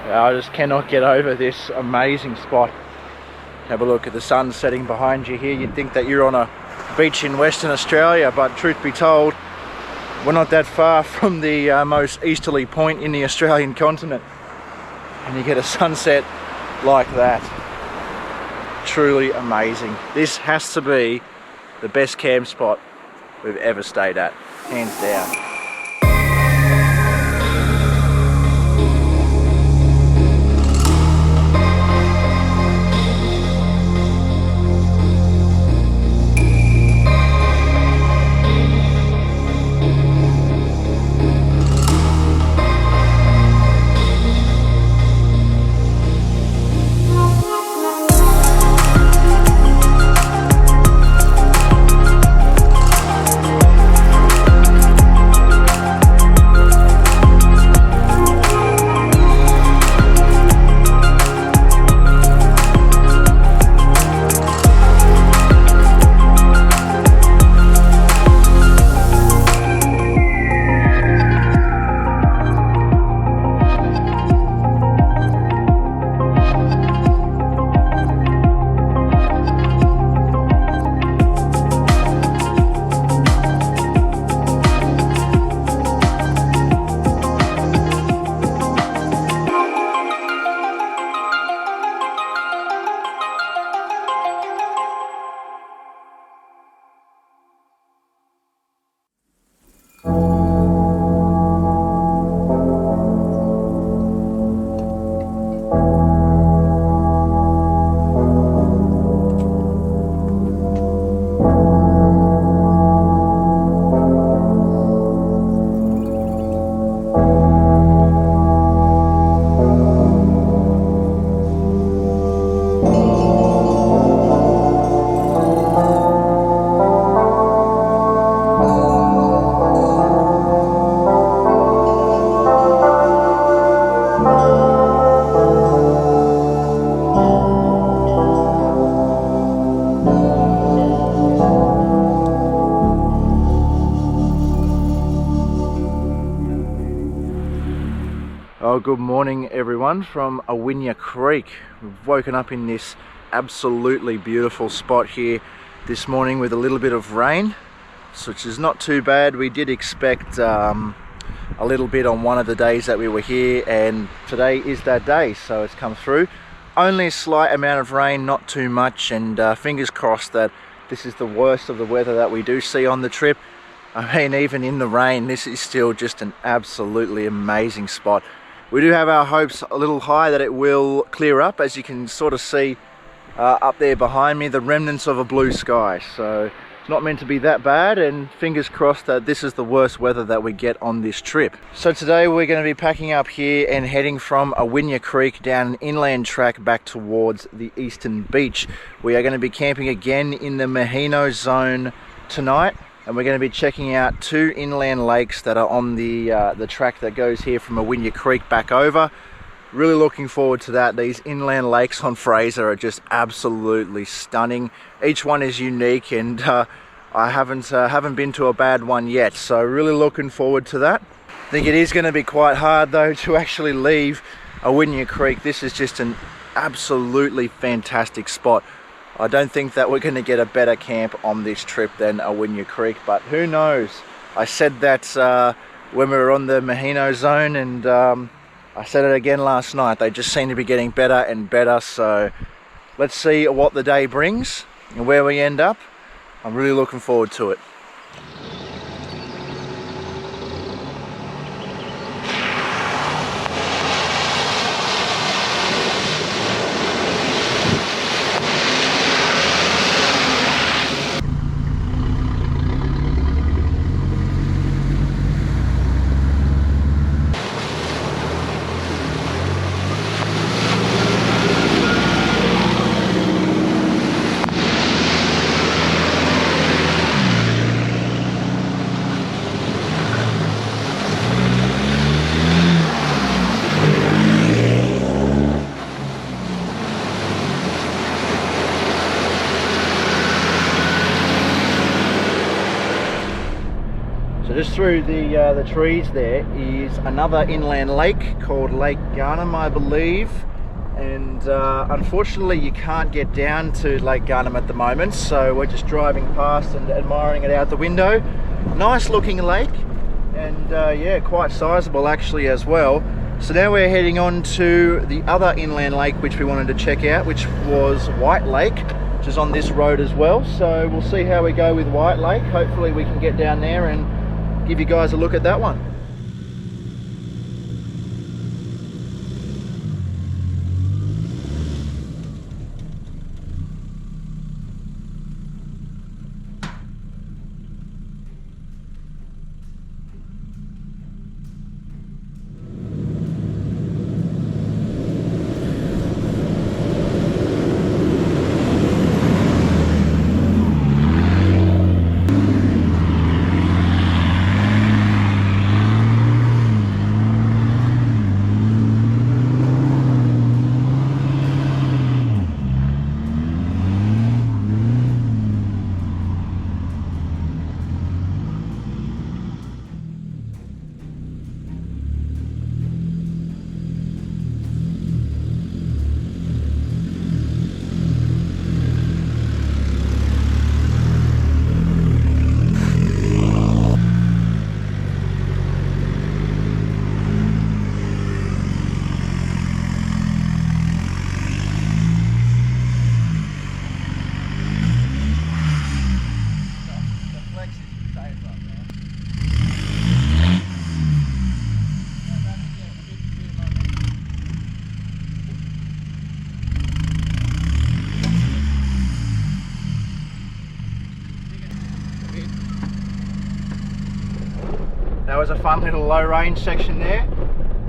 I just cannot get over this amazing spot. Have a look at the sun setting behind you here. You'd think that you're on a beach in Western Australia, but truth be told, we're not that far from the most easterly point in the Australian continent. And you get a sunset like that. Truly amazing. This has to be the best camp spot we've ever stayed at, hands down. Oh, good morning everyone from Awinya Creek. We've woken up in this absolutely beautiful spot here this morning with a little bit of rain, which is not too bad. We did expect a little bit on one of the days that we were here, and today is that day, so it's come through. Only a slight amount of rain, not too much, and fingers crossed that this is the worst of the weather that we do see on the trip. I mean, even in the rain, this is still just an absolutely amazing spot. We do have our hopes a little high that it will clear up, as you can sort of see up there behind me, the remnants of a blue sky. So it's not meant to be that bad, and fingers crossed that this is the worst weather that we get on this trip. So today we're going to be packing up here and heading from Awinya Creek down an inland track back towards the eastern beach. We are going to be camping again in the Maheno zone tonight, and we're going to be checking out 2 inland lakes that are on the track that goes here from Awinya Creek back over. Really looking forward to that. These inland lakes on Fraser are just absolutely stunning. Each one is unique, and I haven't been to a bad one yet, so really looking forward to that. I think it is going to be quite hard though to actually leave Awinya Creek. This is just an absolutely fantastic spot. I don't think that we're going to get a better camp on this trip than Awinya Creek, but who knows? I said that when we were on the Maheno zone, and I said it again last night. They just seem to be getting better and better, so let's see what the day brings and where we end up. I'm really looking forward to it. Just through the trees there is another inland lake called Lake Garnham, I believe, and unfortunately you can't get down to Lake Garnham at the moment, so we're just driving past and admiring it out the window. Nice looking lake, and yeah, quite sizable actually as well. So now we're heading on to the other inland lake which we wanted to check out, which was White Lake, which is on this road as well. So we'll see how we go with White Lake. Hopefully we can get down there and give you guys a look at that one. That was a fun little low range section there.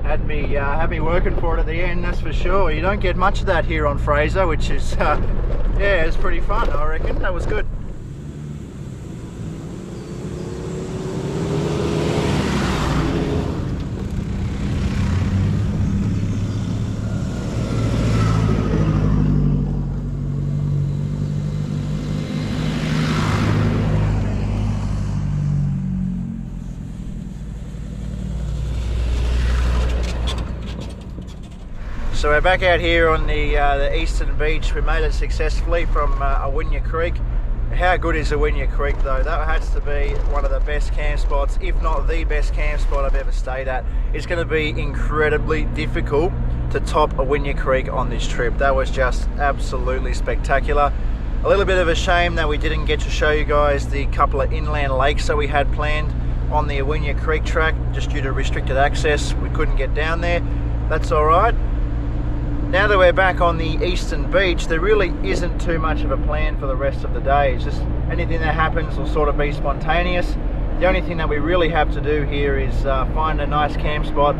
Had me working for it at the end, that's for sure. You don't get much of that here on Fraser, which is yeah, it's pretty fun, I reckon. That was good. So we're back out here on the eastern beach. We made it successfully from Awinya Creek. How good is Awinya Creek though? That has to be one of the best camp spots, if not the best camp spot I've ever stayed at. It's going to be incredibly difficult to top Awinya Creek on this trip. That was just absolutely spectacular. A little bit of a shame that we didn't get to show you guys the couple of inland lakes that we had planned on the Awinya Creek track. Just due to restricted access, we couldn't get down there. That's all right. Now that we're back on the eastern beach, there really isn't too much of a plan for the rest of the day. It's just anything that happens will sort of be spontaneous. The only thing that we really have to do here is find a nice camp spot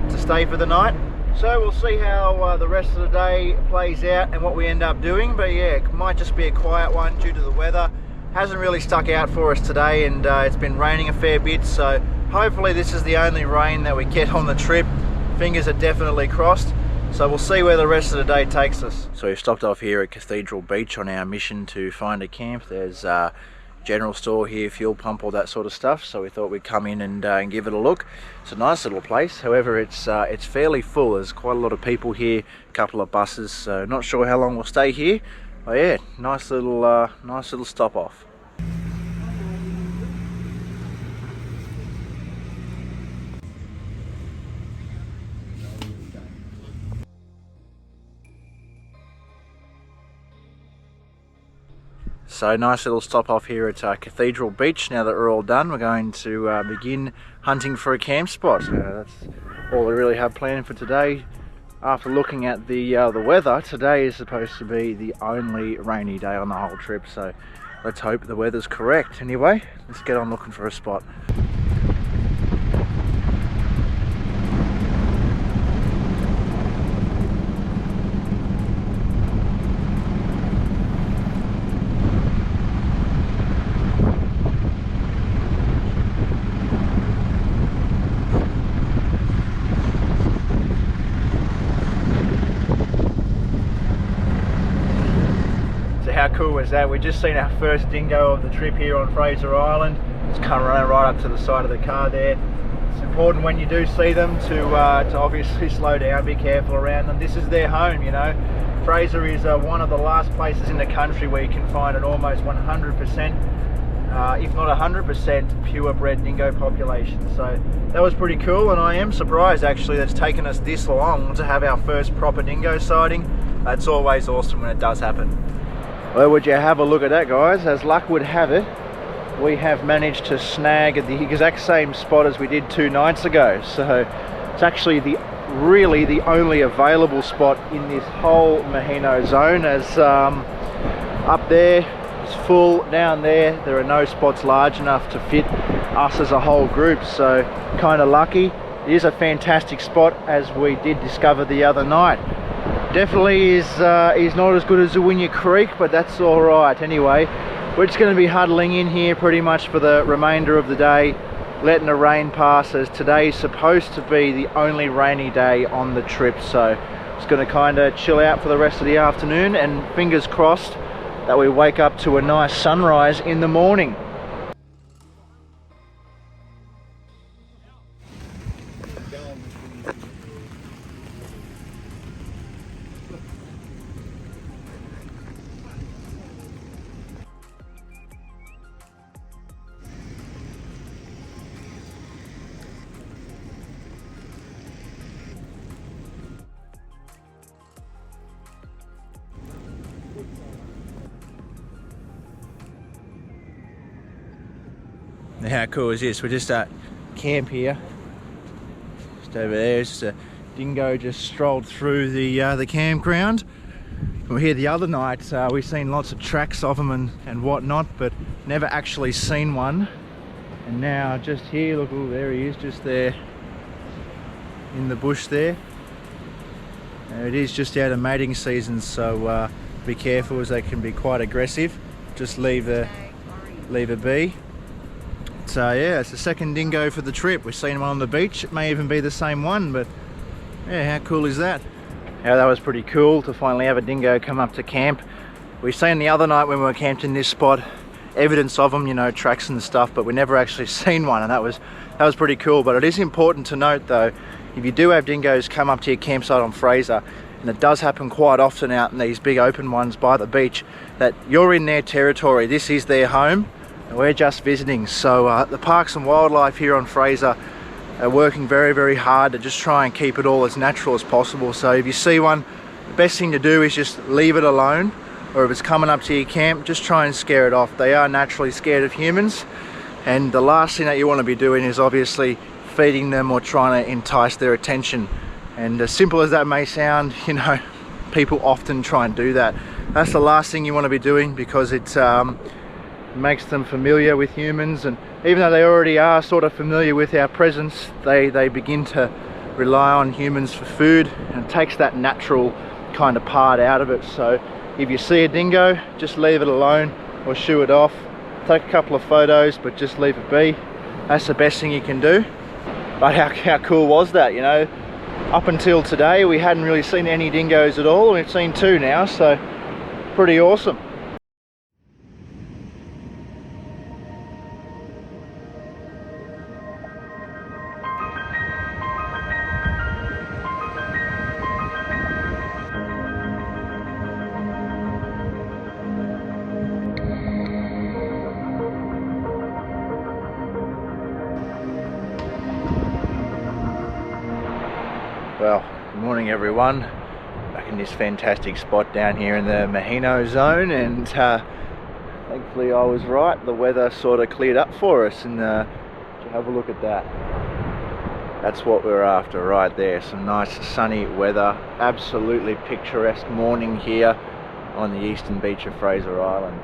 to stay for the night. So we'll see how the rest of the day plays out and what we end up doing. But yeah, it might just be a quiet one due to the weather. Hasn't really stuck out for us today, and it's been raining a fair bit. So hopefully this is the only rain that we get on the trip. Fingers are definitely crossed. So we'll see where the rest of the day takes us. So we've stopped off here at Cathedral Beach on our mission to find a camp. There's a general store here, fuel pump, all that sort of stuff. So we thought we'd come in and give it a look. It's a nice little place. However, it's fairly full. There's quite a lot of people here, a couple of buses. So not sure how long we'll stay here. But yeah, nice little stop off. So nice little stop off here at Cathedral Beach. Now that we're all done, we're going to begin hunting for a camp spot. That's all we really have planned for today. After looking at the weather, today is supposed to be the only rainy day on the whole trip. So let's hope the weather's correct. Anyway, let's get on looking for a spot. How cool was that? We've just seen our first dingo of the trip here on Fraser Island. It's come right up to the side of the car there. It's important when you do see them to obviously slow down, be careful around them. This is their home, you know. Fraser is one of the last places in the country where you can find an almost 100%, if not 100% purebred dingo population. So that was pretty cool, and I am surprised actually that it's taken us this long to have our first proper dingo sighting. It's always awesome when it does happen. Well, would you have a look at that, guys? As luck would have it, we have managed to snag at the exact same spot as we did 2 nights ago. So it's actually really the only available spot in this whole Maheno zone, as up there is full, down there are no spots large enough to fit us as a whole group. So kind of lucky. It is a fantastic spot, as we did discover the other night. Definitely is not as good as Awinya Creek, but that's all right. Anyway, we're just going to be huddling in here pretty much for the remainder of the day, letting the rain pass, as today's supposed to be the only rainy day on the trip. So it's going to kind of chill out for the rest of the afternoon, and fingers crossed that we wake up to a nice sunrise in the morning. How cool is this? We're just at camp here. Just over there, just a dingo just strolled through the campground. We were here the other night. We've seen lots of tracks of them and whatnot, but never actually seen one. And now just here, look, oh, there he is, just there in the bush there. It is just out of mating season, so be careful, as they can be quite aggressive. Just leave a be. So yeah, it's the second dingo for the trip. We've seen one on the beach. It may even be the same one, but yeah, how cool is that? Yeah, that was pretty cool to finally have a dingo come up to camp. We seen the other night when we were camped in this spot evidence of them, you know, tracks and stuff, but we never actually seen one, and that was pretty cool. But it is important to note though, if you do have dingoes come up to your campsite on Fraser, and it does happen quite often out in these big open ones by the beach, that you're in their territory, this is their home, and we're just visiting. So the Parks and Wildlife here on Fraser are working very, very hard to just try and keep it all as natural as possible. So if you see one, the best thing to do is just leave it alone, or if it's coming up to your camp, just try and scare it off. They are naturally scared of humans, and the last thing that you want to be doing is obviously feeding them or trying to entice their attention. And as simple as that may sound, you know, people often try and do that. That's the last thing you want to be doing, because it makes them familiar with humans, and even though they already are sort of familiar with our presence, they begin to rely on humans for food, and it takes that natural kind of part out of it. So if you see a dingo, just leave it alone or shoo it off. Take a couple of photos, but just leave it be. That's the best thing you can do. But how cool was that, you know? Up until today we hadn't really seen any dingoes at all. We've seen 2 now, so pretty awesome. Well, good morning everyone. Back in this fantastic spot down here in the Maheno zone, and thankfully I was right. The weather sort of cleared up for us, and have a look at that. That's what we're after right there. Some nice sunny weather. Absolutely picturesque morning here on the eastern beach of Fraser Island.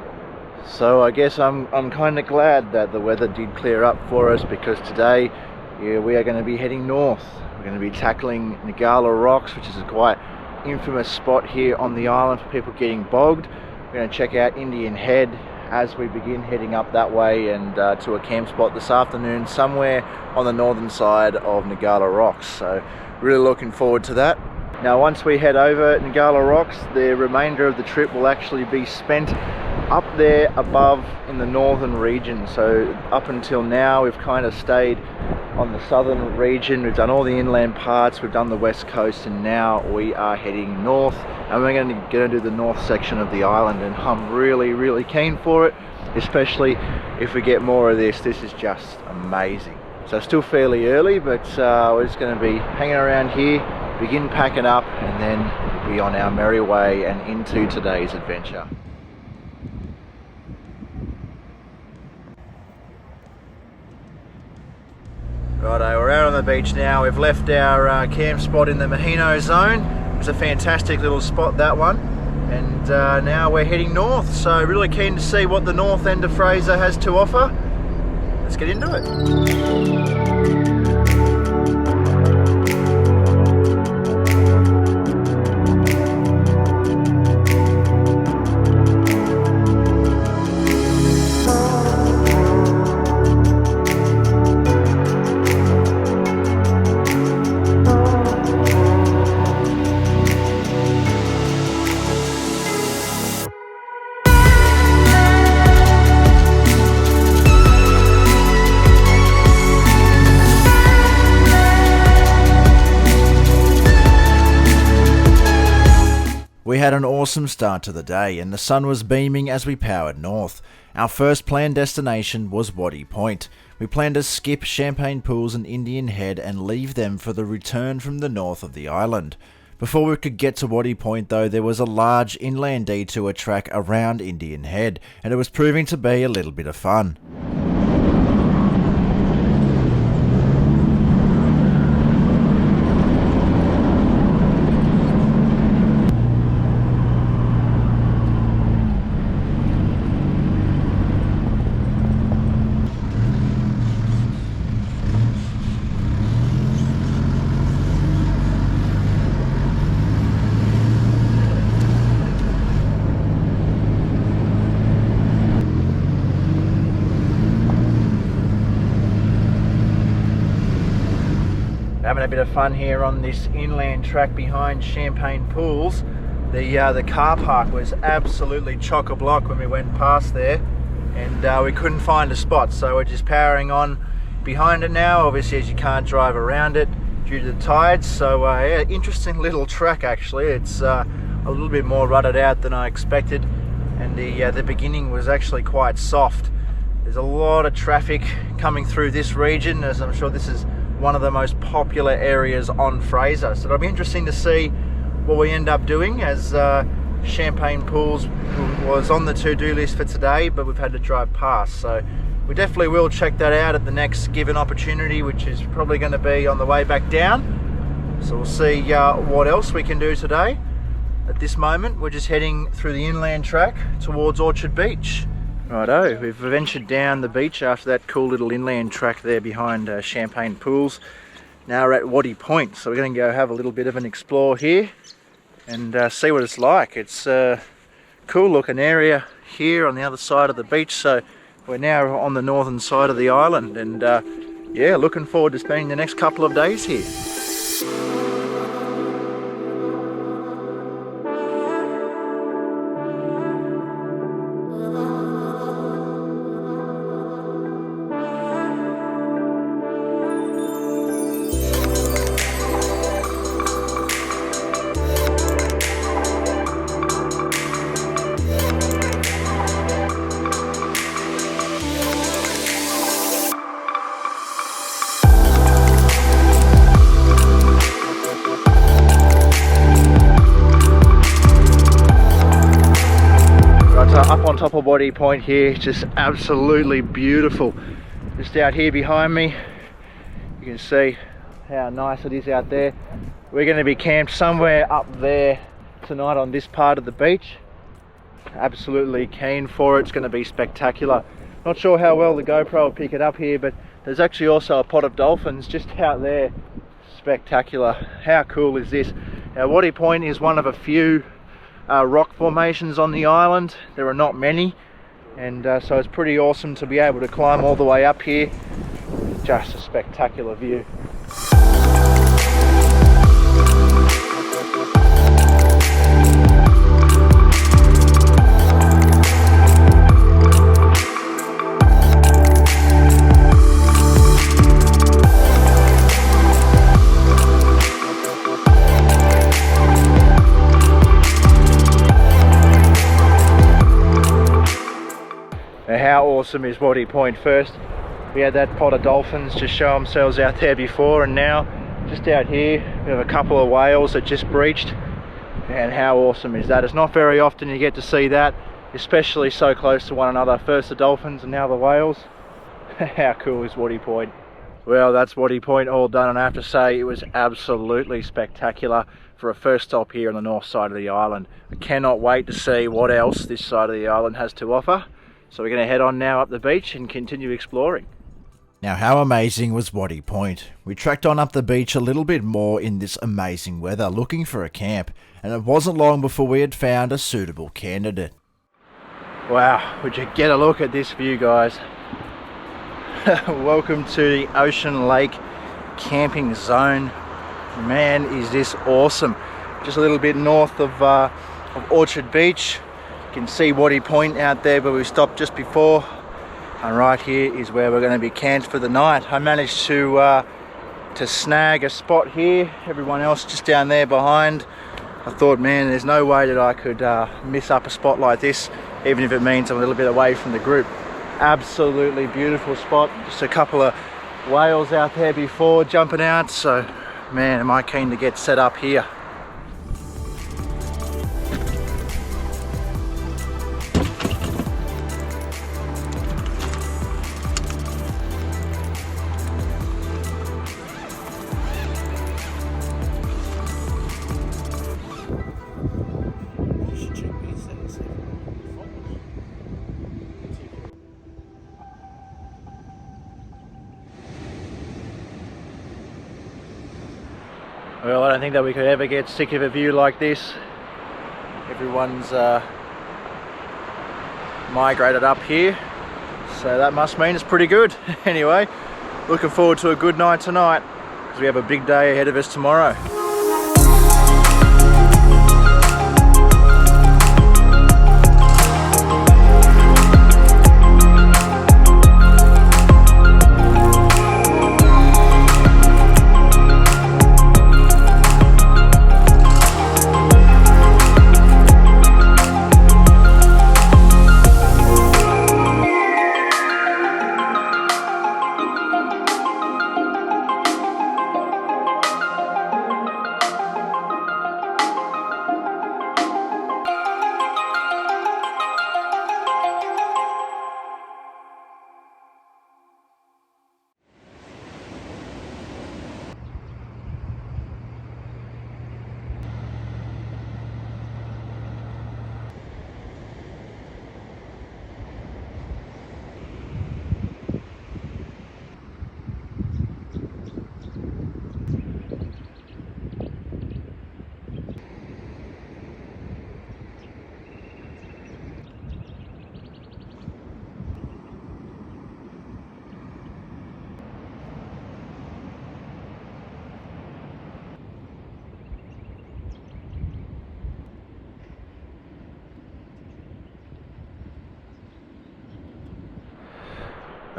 So I guess I'm kind of glad that the weather did clear up for us, because today we are going to be heading north. We're going to be tackling Ngala Rocks, which is a quite infamous spot here on the island for people getting bogged. We're going to check out Indian Head as we begin heading up that way, and to a camp spot this afternoon somewhere on the northern side of Ngala Rocks. So really looking forward to that. Now once we head over Ngala Rocks, the remainder of the trip will actually be spent up there above in the northern region. So up until now we've kind of stayed on the southern region. We've done all the inland parts, we've done the west coast, and now we are heading north, and we're going to do the north section of the island, and I'm really keen for it, especially if we get more of this. This is just amazing. So still fairly early, but we're just going to be hanging around here, begin packing up, and then we'll be on our merry way and into today's adventure. Righto, we're out on the beach now. We've left our camp spot in the Maheno zone. It's a fantastic little spot, that one. And now we're heading north. So really keen to see what the north end of Fraser has to offer. Let's get into it. We had an awesome start to the day, and the sun was beaming as we powered north. Our first planned destination was Wabby Point. We planned to skip Champagne Pools and Indian Head and leave them for the return from the north of the island. Before we could get to Wabby Point though, there was a large inland detour track around Indian Head, and it was proving to be a little bit of fun. Having a bit of fun here on this inland track behind Champagne Pools. The car park was absolutely chock-a-block when we went past there, and we couldn't find a spot, so we're just powering on behind it now. Obviously, as you can't drive around it, due to the tides. So yeah, interesting little track actually. It's a little bit more rutted out than I expected, and the beginning was actually quite soft. There's a lot of traffic coming through this region, as I'm sure this is one of the most popular areas on Fraser. So it'll be interesting to see what we end up doing, as Champagne Pools was on the to-do list for today, but we've had to drive past. So we definitely will check that out at the next given opportunity, which is probably going to be on the way back down. So we'll see what else we can do today. At this moment, we're just heading through the inland track towards Orchard Beach. Righto, we've ventured down the beach after that cool little inland track there behind Champagne Pools. Now we're at Waddy Point, so we're going to go have a little bit of an explore here and see what it's like. It's a cool looking area here on the other side of the beach, so we're now on the northern side of the island, and yeah, looking forward to spending the next couple of days here. Up on top of Waddy Point here, just absolutely beautiful. Just out here behind me, you can see how nice it is out there. We're going to be camped somewhere up there tonight on this part of the beach. Absolutely keen for it. It's going to be spectacular. Not sure how well the GoPro will pick it up here, but there's actually also a pod of dolphins just out there. Spectacular. How cool is this? Now, Waddy Point is one of a few rock formations on the island. There are not many, and so it's pretty awesome to be able to climb all the way up here. Just a spectacular view. How awesome is Waddy Point? First we had that pod of dolphins just show themselves out there before, and now just out here we have a couple of whales that just breached. And how awesome is that? It's not very often you get to see that, especially so close to one another. First the dolphins and now the whales. How cool is Waddy Point? Well, that's Waddy Point all done, and I have to say it was absolutely spectacular for a first stop here on the north side of the island. I cannot wait to see what else this side of the island has to offer. So we're going to head on now up the beach and continue exploring. Now, how amazing was Waddy Point? We trekked on up the beach a little bit more in this amazing weather looking for a camp, and it wasn't long before we had found a suitable candidate. Wow, would you get a look at this view, guys? Welcome to the Ocean Lake camping zone. Man, is this awesome. Just a little bit north of Orchard Beach. You can see Waddy Point out there where we stopped just before, and right here is where we're going to be camped for the night. I managed to snag a spot here, everyone else just down there behind. I thought, man, there's no way that I could miss up a spot like this, even if it means I'm a little bit away from the group. Absolutely beautiful spot. Just a couple of whales out there before jumping out, so man, am I keen to get set up here. Well, I don't think that we could ever get sick of a view like this. Everyone's migrated up here, so that must mean it's pretty good. Anyway, looking forward to a good night tonight, because we have a big day ahead of us tomorrow.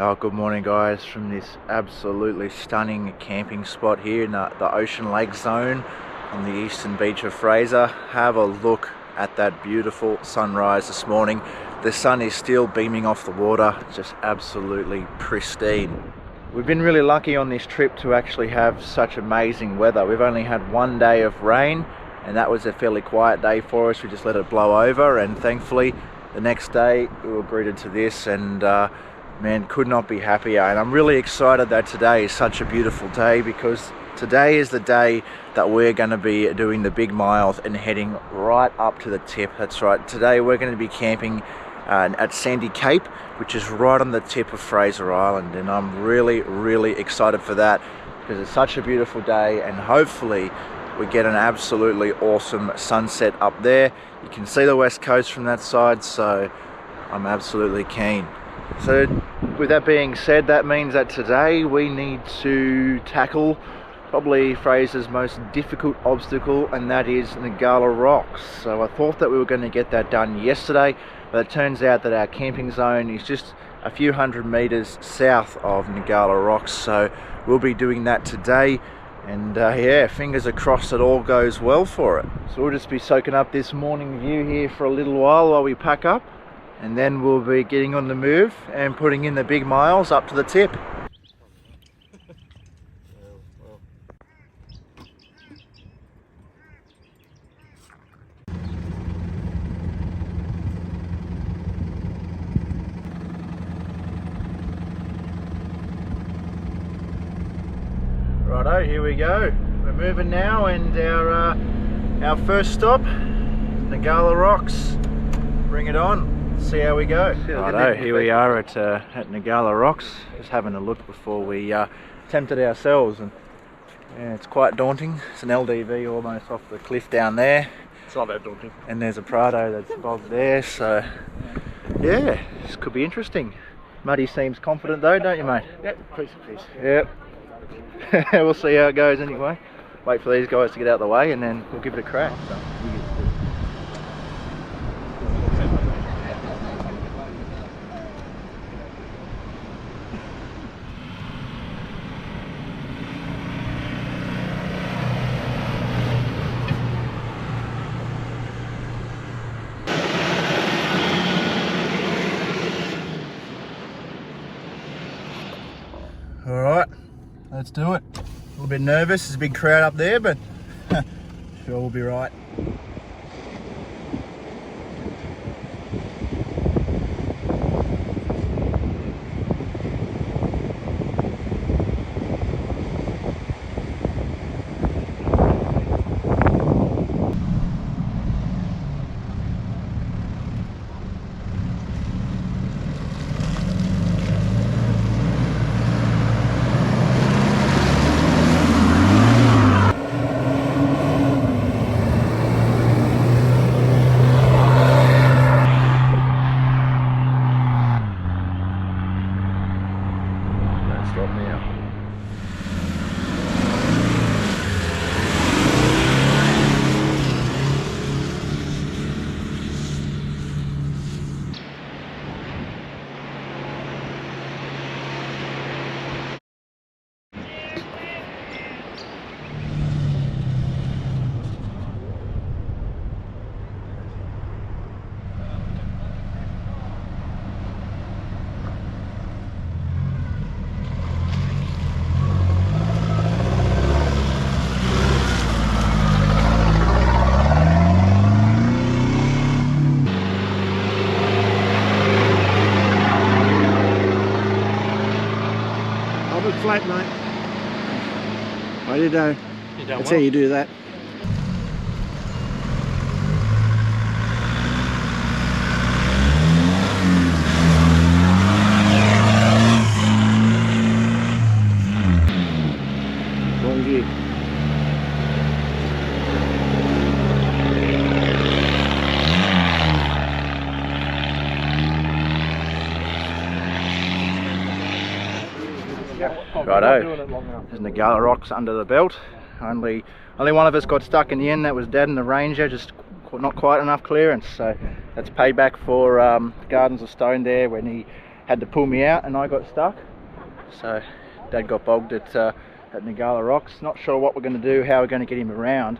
Oh, good morning guys from this absolutely stunning camping spot here in the Ocean Lake Zone on the eastern beach of Fraser. Have a look at that beautiful sunrise this morning. The sun is still beaming off the water, just absolutely pristine. We've been really lucky on this trip to actually have such amazing weather. We've only had one day of rain, and that was a fairly quiet day for us. We just let it blow over, and thankfully the next day we were greeted to this, and man, could not be happier. And I'm really excited that today is such a beautiful day, because today is the day that we're going to be doing the big miles and heading right up to the tip. That's right, today we're going to be camping at Sandy Cape, which is right on the tip of Fraser Island, and I'm really excited for that because it's such a beautiful day, and hopefully we get an absolutely awesome sunset up there. You can see the west coast from that side, so I'm absolutely keen. So with that being said, that means that today we need to tackle probably Fraser's most difficult obstacle, and that is Ngala Rocks. So I thought that we were going to get that done yesterday, but it turns out that our camping zone is just a few hundred meters south of Ngala Rocks, so we'll be doing that today. And yeah, fingers are crossed it all goes well for it. So we'll just be soaking up this morning view here for a little while we pack up, and then we'll be getting on the move and putting in the big miles up to the tip. Righto, here we go. We're moving now, and our first stop, Ngala Rocks. Bring it on. See how we go. Righto, here we are at Ngala Rocks, just having a look before we attempt it ourselves, and yeah, it's quite daunting. It's an LDV almost off the cliff down there. It's not that daunting. And there's a Prado that's bogged there, so yeah, this could be interesting. Muddy seems confident though, don't you, mate? Yep, piece of piece. Yep. We'll see how it goes anyway. Wait for these guys to get out of the way, and then we'll give it a crack. Alright, let's do it. A little bit nervous, there's a big crowd up there, but sure we'll be right. Flat, mate. I did know. That's how you do that. Wrong gear. Righto, there's Ngala Rocks under the belt. Only one of us got stuck in the end. That was Dad and the Ranger, just not quite enough clearance. So that's payback for Gardens of Stone there when he had to pull me out and I got stuck. So Dad got bogged at Ngala Rocks. Not sure what we're going to do, how we're going to get him around.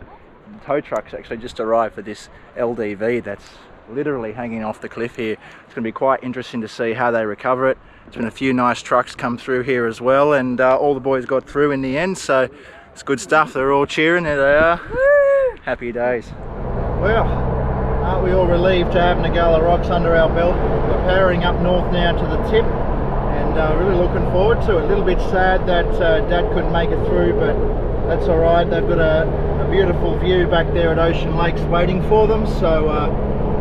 The tow truck's actually just arrived for this LDV that's literally hanging off the cliff here. It's going to be quite interesting to see how they recover it. There's been a few nice trucks come through here as well, and all the boys got through in the end, so it's good stuff. They're all cheering, there they are. Woo! Happy days. Well, aren't we all relieved to have Ngala Rocks under our belt? We're powering up north now to the tip, and really looking forward to it. A little bit sad that Dad couldn't make it through, but that's all right. They've got a beautiful view back there at Ocean Lakes waiting for them, so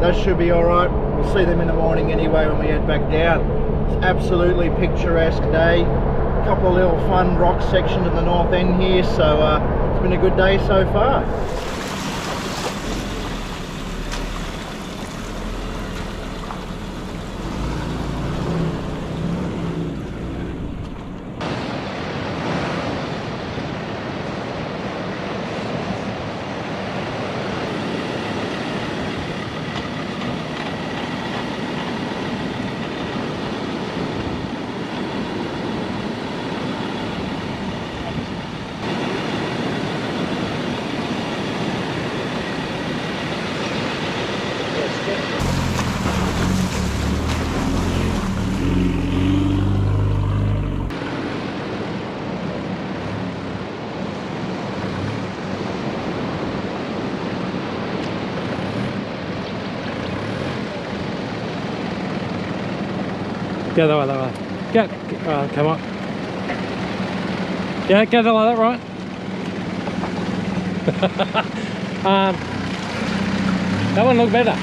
that should be all right. We'll see them in the morning anyway when we head back down. It's absolutely picturesque day. A couple of little fun rock sections in the north end here, so it's been a good day so far. Go that way, that way. Go, come on. Yeah, go that like that, right? That one looked better.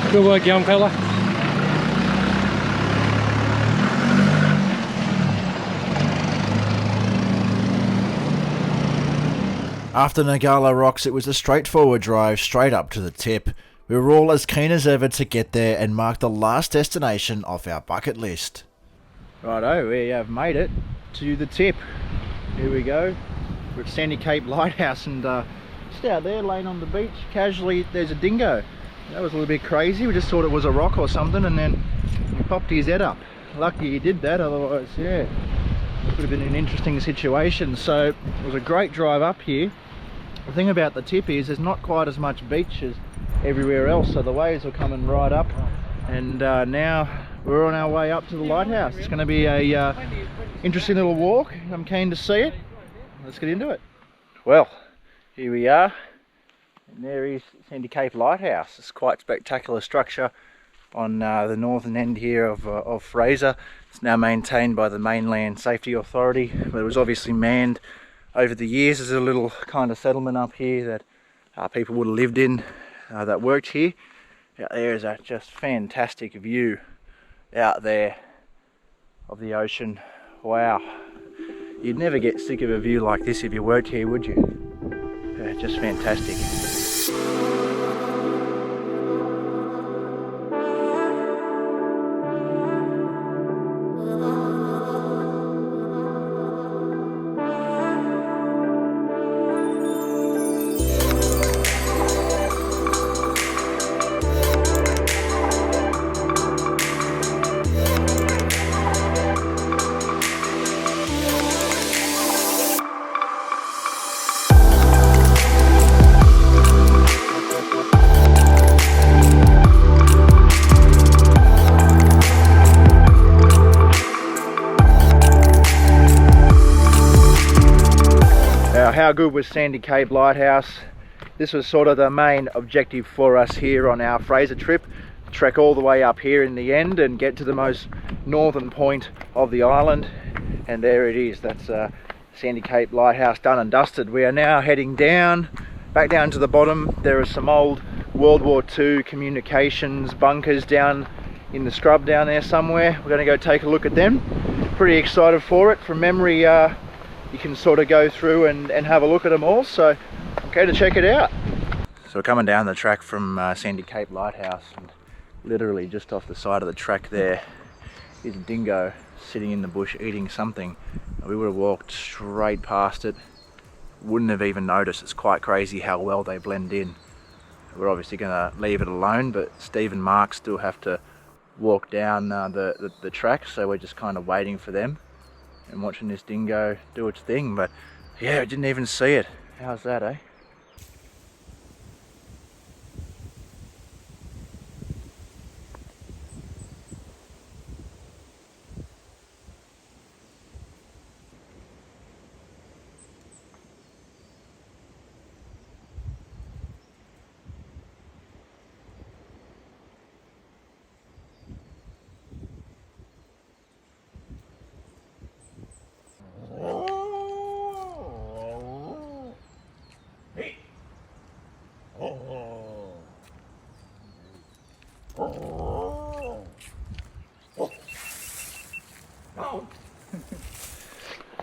Good work, young fella. After Ngala Rocks, it was a straightforward drive straight up to the tip. We were all as keen as ever to get there and mark the last destination off our bucket list. Righto, we have made it to the tip. Here we go. We're at Sandy Cape Lighthouse, and just out there laying on the beach casually there's a dingo. That was a little bit crazy. We just thought it was a rock or something, and then he popped his head up. Lucky he did that, otherwise, yeah, it would have been an interesting situation. So it was a great drive up here. The thing about the tip is there's not quite as much beach as everywhere else, so the waves are coming right up, and now we're on our way up to the lighthouse. It's going to be a interesting little walk. I'm keen to see it. Let's get into it. Well, here we are. And there is Sandy Cape Lighthouse. It's quite a spectacular structure on the northern end here of Fraser. It's now maintained by the Mainland Safety Authority, but it was obviously manned over the years. There's a little kind of settlement up here that people would have lived in that worked here. Out there is a just fantastic view out there of the ocean. Wow, you'd never get sick of a view like this if you worked here, would you? Just fantastic. how good was Sandy Cape Lighthouse? This was sort of the main objective for us here on our Fraser trip. Trek all the way up here in the end and get to the most northern point of the island. And there it is, that's Sandy Cape Lighthouse done and dusted. We are now heading down, back down to the bottom. There are some old World War II communications bunkers down in the scrub down there somewhere. We're going to go take a look at them. Pretty excited for it. From memory, you can sort of go through and have a look at them all, so okay to check it out. So we're coming down the track from Sandy Cape Lighthouse, and literally just off the side of the track there is a dingo sitting in the bush eating something. We would have walked straight past it, wouldn't have even noticed. It's quite crazy how well they blend in. We're obviously going to leave it alone, but Steve and Mark still have to walk down the track, so we're just kind of waiting for them and watching this dingo do its thing. But yeah, I didn't even see it. How's that, eh?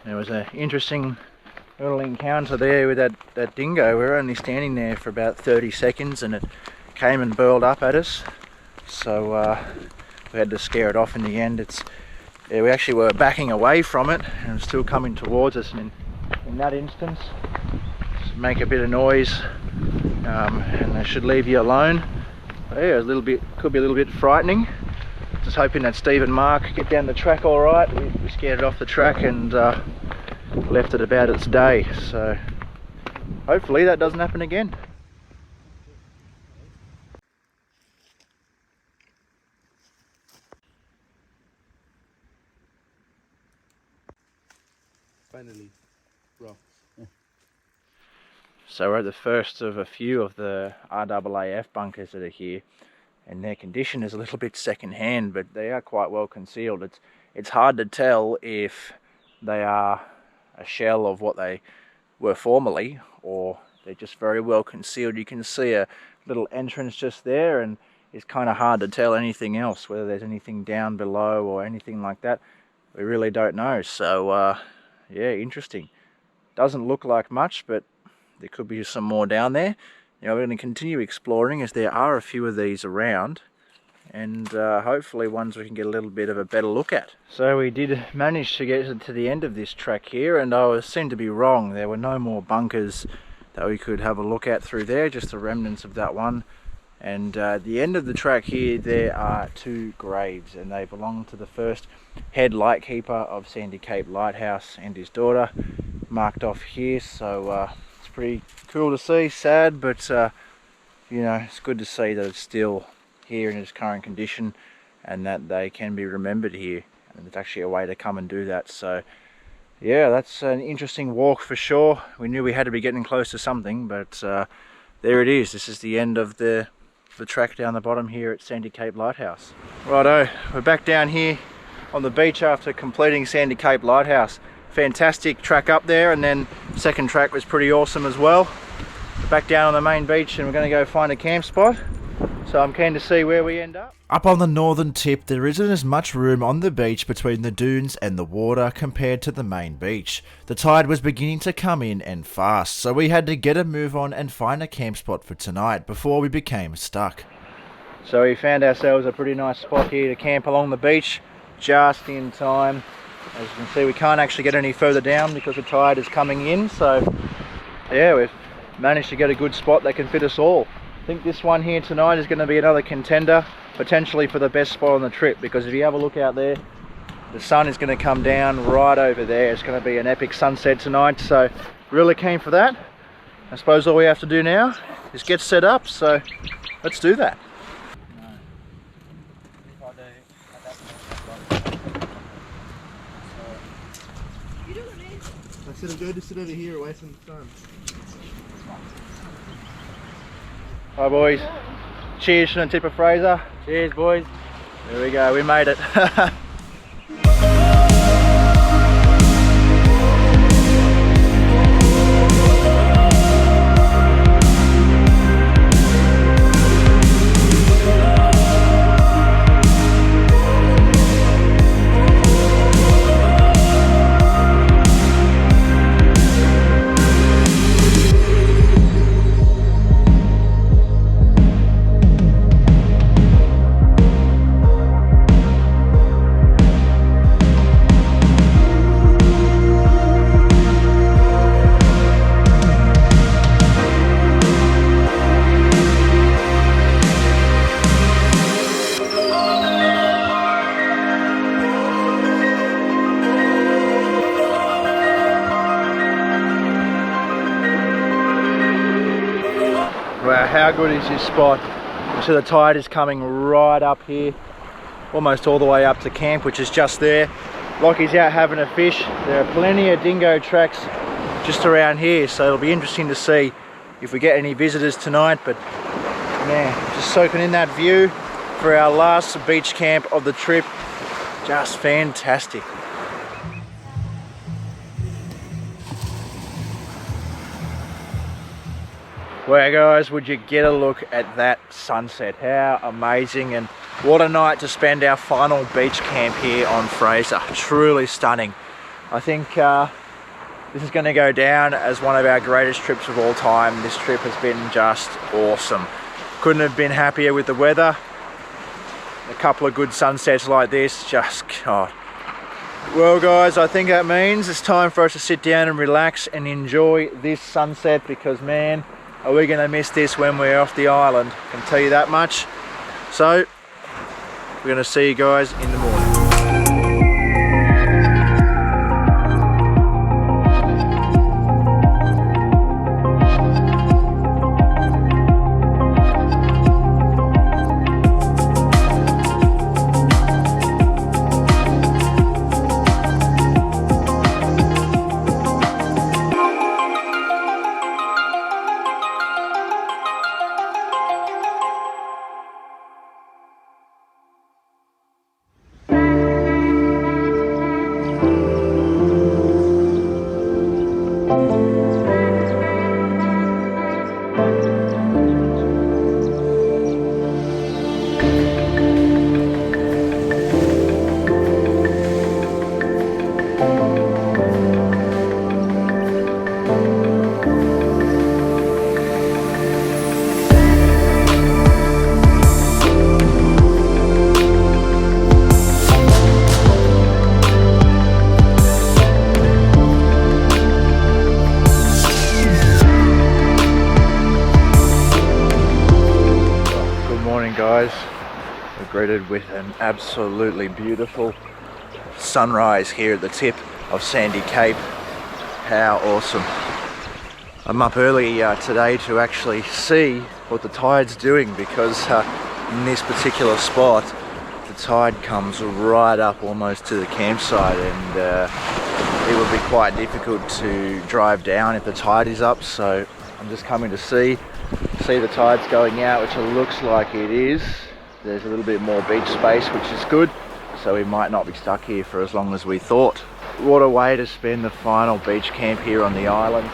There was an interesting little encounter there with that dingo. We were only standing there for about 30 seconds and it came and burled up at us. So we had to scare it off in the end. We actually were backing away from it and it was still coming towards us, and in that instance, just make a bit of noise and they should leave you alone. But yeah, could be a little bit frightening. Just hoping that Steve and Mark get down the track all right. We scared it off the track and left it about its day. So hopefully that doesn't happen again. Finally, rocks. So we're at the first of a few of the RAAF bunkers that are here, and their condition is a little bit second-hand, but they are quite well concealed. It's hard to tell if they are a shell of what they were formerly, or they're just very well concealed. You can see a little entrance just there, and it's kind of hard to tell anything else, whether there's anything down below or anything like that. We really don't know. So yeah, interesting. Doesn't look like much, but there could be some more down there. You know, we're going to continue exploring, as there are a few of these around, and hopefully ones we can get a little bit of a better look at. So we did manage to get to the end of this track here, and I seemed to be wrong. There were no more bunkers that we could have a look at through there, just the remnants of that one. And at the end of the track here, there are two graves, and they belong to the first head lightkeeper of Sandy Cape Lighthouse and his daughter, marked off here. So it's pretty cool to see. Sad, but you know, it's good to see that it's still here in its current condition and that they can be remembered here, and there's actually a way to come and do that. So yeah, that's an interesting walk for sure. We knew we had to be getting close to something, but there it is. This is the end of the track down the bottom here at Sandy Cape Lighthouse. Righto, we're back down here on the beach after completing Sandy Cape Lighthouse. Fantastic track up there, and then second track was pretty awesome as well. We're back down on the main beach and we're going to go find a camp spot. So I'm keen to see where we end up. Up on the northern tip, there isn't as much room on the beach between the dunes and the water compared to the main beach. The tide was beginning to come in and fast, so we had to get a move on and find a camp spot for tonight before we became stuck. So we found ourselves a pretty nice spot here to camp along the beach, just in time. As you can see, we can't actually get any further down because the tide is coming in, so yeah, we've managed to get a good spot that can fit us all. I think this one here tonight is going to be another contender, potentially for the best spot on the trip, because if you have a look out there, the sun is going to come down right over there. It's going to be an epic sunset tonight, so really keen for that. I suppose all we have to do now is get set up, so let's do that. That's Instead of go to sit over here away from the sun. Hi boys. Cheers from the tip of Fraser. Cheers, boys. There we go, we made it. Wow, how good is this spot? So the tide is coming right up here, almost all the way up to camp, which is just there. Lockie's out having a fish. There are plenty of dingo tracks just around here, so it'll be interesting to see if we get any visitors tonight. But man, just soaking in that view for our last beach camp of the trip. Just fantastic. Well guys, would you get a look at that sunset? How amazing, and what a night to spend our final beach camp here on Fraser. Truly stunning. I think this is going to go down as one of our greatest trips of all time. This trip has been just awesome. Couldn't have been happier with the weather. A couple of good sunsets like this, just God. Well guys, I think that means it's time for us to sit down and relax and enjoy this sunset, because man, are we going to miss this when we're off the island? I can tell you that much. So, we're going to see you guys in the morning. We're greeted with an absolutely beautiful sunrise here at the tip of Sandy Cape. How awesome. I'm up early today to actually see what the tide's doing, because in this particular spot the tide comes right up almost to the campsite, and it would be quite difficult to drive down if the tide is up. So I'm just coming to see the tide's going out, which it looks like it is. There's a little bit more beach space, which is good, so we might not be stuck here for as long as we thought. What a way to spend the final beach camp here on the island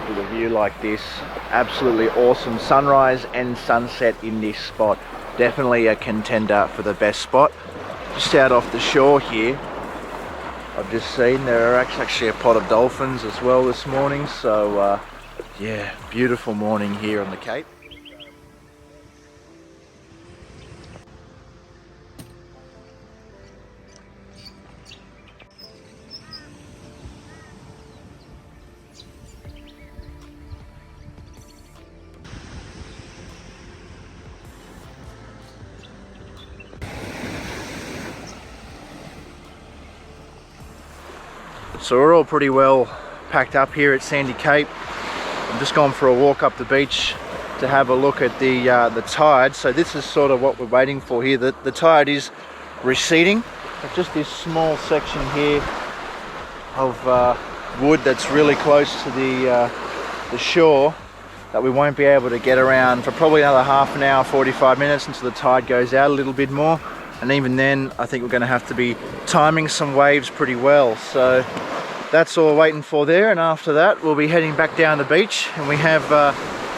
with a view like this. Absolutely awesome sunrise and sunset in this spot. Definitely a contender for the best spot. Just out off the shore here, I've just seen there are actually a pot of dolphins as well this morning. So yeah, beautiful morning here on the Cape. So we're all pretty well packed up here at Sandy Cape. I'm just gone for a walk up the beach to have a look at the tide. So this is sort of what we're waiting for here. The tide is receding. It's just this small section here of wood that's really close to the shore that we won't be able to get around for probably another half an hour, 45 minutes until the tide goes out a little bit more. And even then, I think we're going to have to be timing some waves pretty well. So that's all we're waiting for there. And after that, we'll be heading back down the beach, and we have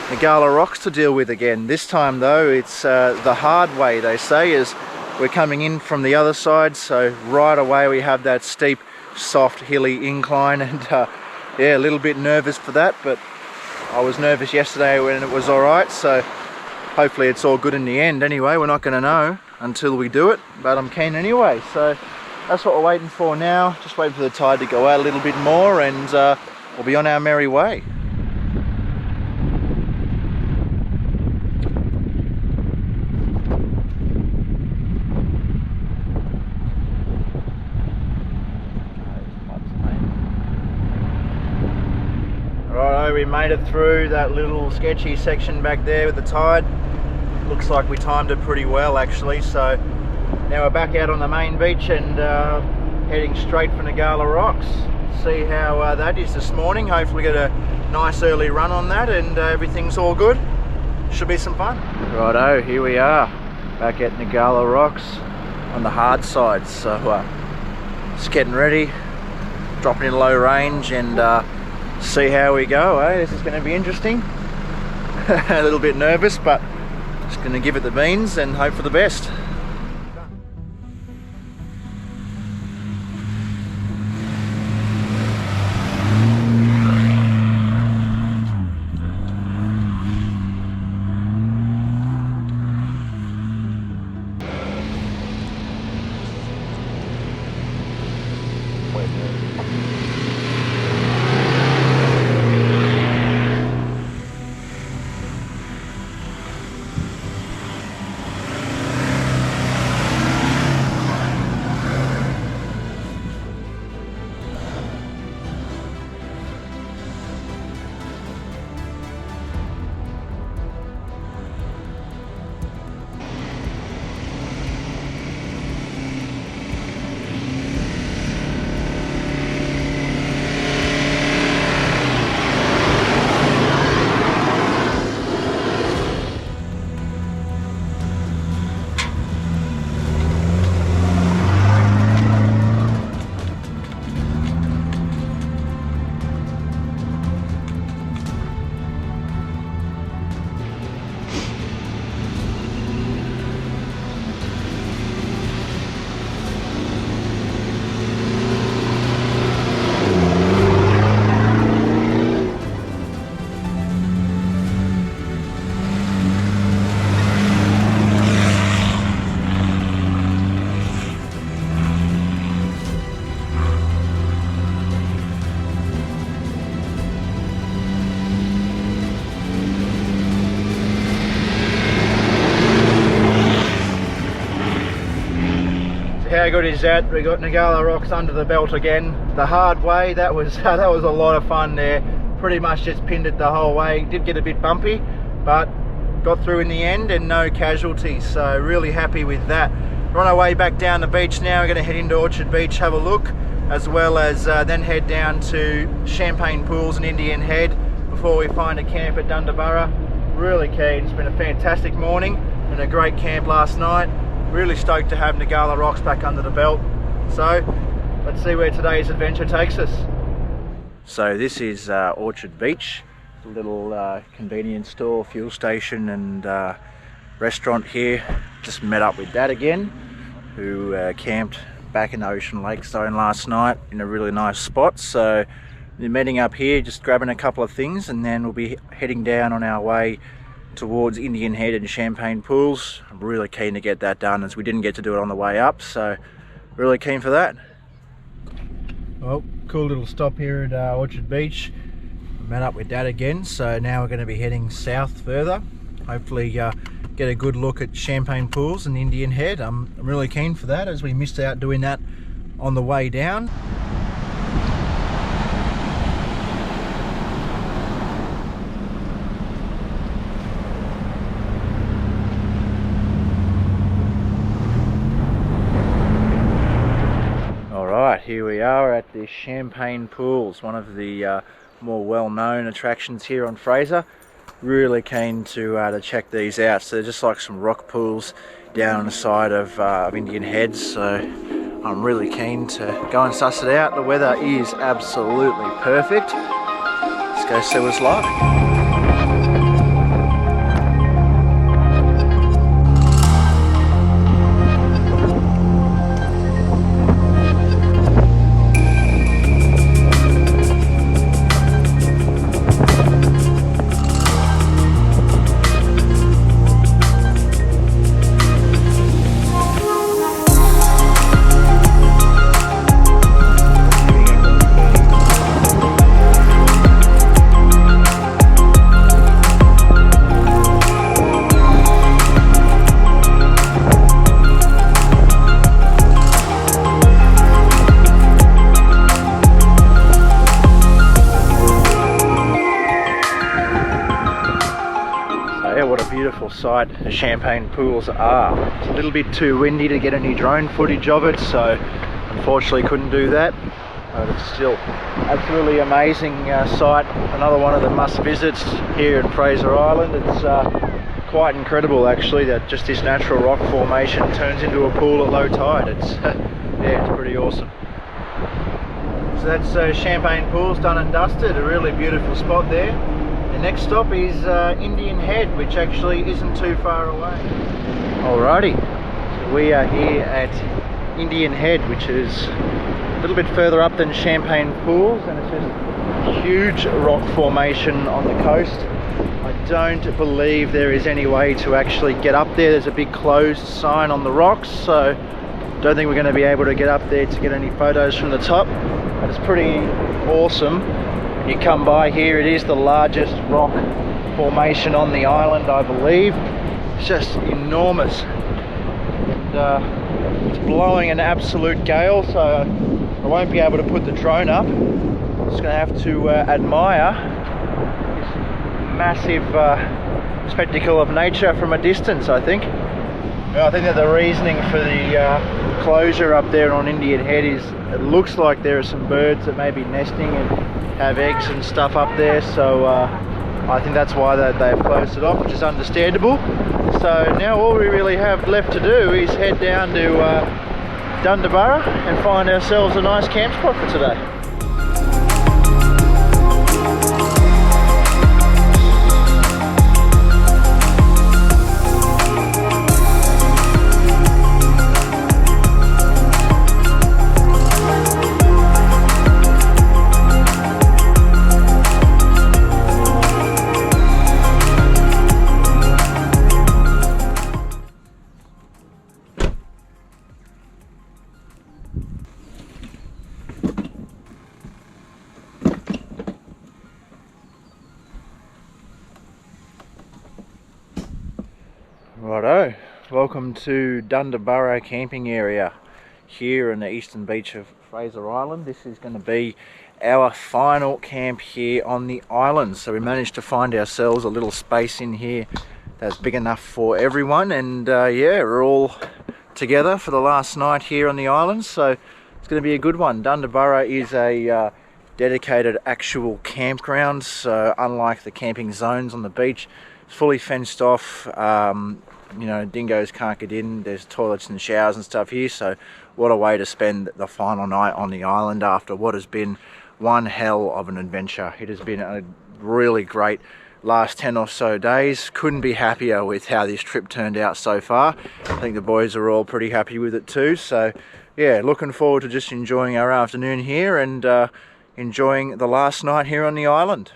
Ngala Rocks to deal with again. This time though, it's the hard way, they say, as we're coming in from the other side. So right away we have that steep, soft, hilly incline, and yeah, a little bit nervous for that, but I was nervous yesterday when it was alright, so hopefully it's all good in the end. Anyway, we're not going to know until we do it, but I'm keen anyway. So that's what we're waiting for now, just waiting for the tide to go out a little bit more, and we'll be on our merry way. Righto, we made it through that little sketchy section back there with the tide. Looks like we timed it pretty well actually. So now we're back out on the main beach and heading straight for Ngala Rocks. See how that is this morning. Hopefully get a nice early run on that, and everything's all good. Should be some fun. Righto, here we are back at Ngala Rocks on the hard side. So just getting ready, dropping in low range, and see how we go, eh? This is going to be interesting. A little bit nervous, but just going to give it the beans and hope for the best. How good is that? We got Ngala Rocks under the belt again. The hard way, that was a lot of fun there. Pretty much just pinned it the whole way. Did get a bit bumpy, but got through in the end and no casualties. So really happy with that. We're on our way back down the beach now. We're going to head into Orchard Beach, have a look, as well as then head down to Champagne Pools and Indian Head before we find a camp at Dundaburra. Really keen. It's been a fantastic morning and a great camp last night. Really stoked to have Ngala Rocks back under the belt. So let's see where today's adventure takes us. So this is Orchard Beach, a little convenience store, fuel station and restaurant here. Just met up with Dad again, who camped back in Ocean Lake Zone last night in a really nice spot. So we're meeting up here, just grabbing a couple of things, and then we'll be heading down on our way towards Indian Head and Champagne Pools. I'm really keen to get that done, as we didn't get to do it on the way up, so really keen for that. Well, cool little stop here at Orchard Beach. Met up with Dad again, so now we're going to be heading south further. Hopefully get a good look at Champagne Pools and Indian Head. I'm really keen for that, as we missed out doing that on the way down. Alright, here we are at the Champagne Pools, one of the more well-known attractions here on Fraser. Really keen to check these out. So they're just like some rock pools down on the side of Indian Head, so I'm really keen to go and suss it out. The weather is absolutely perfect. Let's go see what's like. Sight the Champagne Pools are. It's a little bit too windy to get any drone footage of it, so unfortunately couldn't do that, but it's still absolutely amazing sight. Another one of the must visits here in Fraser Island. It's quite incredible actually that just this natural rock formation turns into a pool at low tide. It's yeah, it's pretty awesome. So that's Champagne Pools done and dusted. A really beautiful spot there. The next stop is Indian Head, which actually isn't too far away. Alrighty, so we are here at Indian Head, which is a little bit further up than Champagne Pools, and it's just a huge rock formation on the coast. I don't believe there is any way to actually get up there. There's a big closed sign on the rocks, so don't think we're going to be able to get up there to get any photos from the top, but it's pretty awesome. You come by here, it is the largest rock formation on the island, I believe. It's just enormous, and it's blowing an absolute gale, so I won't be able to put the drone up. I'm just going to have to admire this massive spectacle of nature from a distance, I think. I think that the reasoning for the closure up there on Indian Head is it looks like there are some birds that may be nesting and have eggs and stuff up there, so I think that's why they've closed it off, which is understandable. So now all we really have left to do is head down to Dunderborough and find ourselves a nice camp spot for today. Righto, welcome to Dunderborough camping area here in the eastern beach of Fraser Island. This is going to be our final camp here on the island. So we managed to find ourselves a little space in here that's big enough for everyone, and yeah, we're all together for the last night here on the island, so it's going to be a good one. Dunderborough is a dedicated actual campground, so unlike the camping zones on the beach, it's fully fenced off. You know, dingoes can't get in. There's toilets and showers and stuff here, so what a way to spend the final night on the island after what has been one hell of an adventure. It has been a really great last 10 or so days. Couldn't be happier with how this trip turned out so far. I think the boys are all pretty happy with it too, so yeah, looking forward to just enjoying our afternoon here and enjoying the last night here on the island.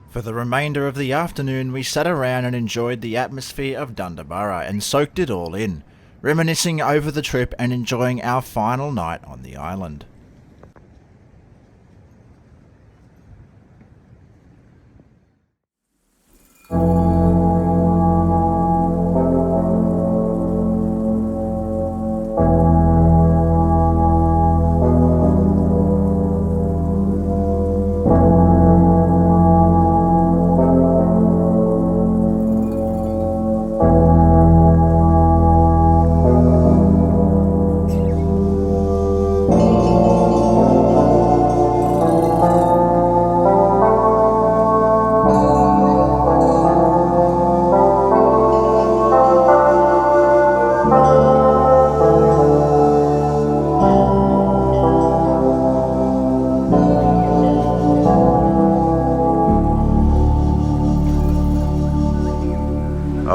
For the remainder of the afternoon, we sat around and enjoyed the atmosphere of Dunderborough and soaked it all in, reminiscing over the trip and enjoying our final night on the island.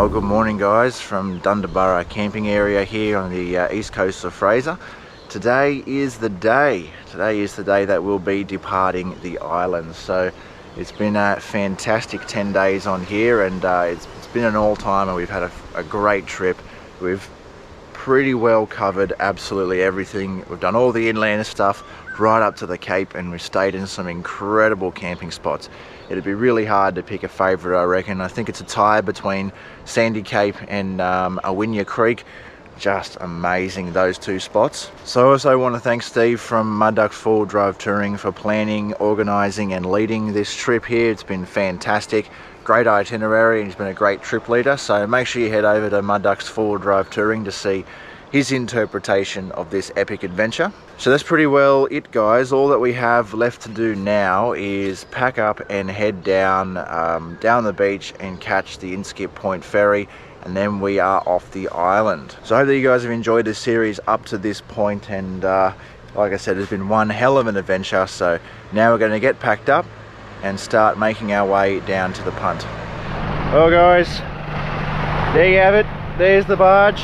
Oh, good morning guys from Dundabara camping area here on the east coast of Fraser. Today is the day that we'll be departing the island. So it's been a fantastic 10 days on here, and it's been an all-timer. We've had a great trip. We've pretty well covered absolutely everything. We've done all the inland stuff right up to the Cape, and we've stayed in some incredible camping spots. It'd be really hard to pick a favourite, I reckon. I think it's a tie between Sandy Cape and Awinya Creek. Just amazing, those two spots. So I also want to thank Steve from Mudducks Touring for planning, organising and leading this trip here. It's been fantastic. Great itinerary, and he's been a great trip leader. So make sure you head over to Mudducks Touring to see his interpretation of this epic adventure. So that's pretty well it, guys. All that we have left to do now is pack up and head down the beach and catch the Inskip Point ferry, and then we are off the island. So I hope that you guys have enjoyed this series up to this point, and like I said, it's been one hell of an adventure. So now we're going to get packed up and start making our way down to the punt. Well guys, there you have it. There's the barge.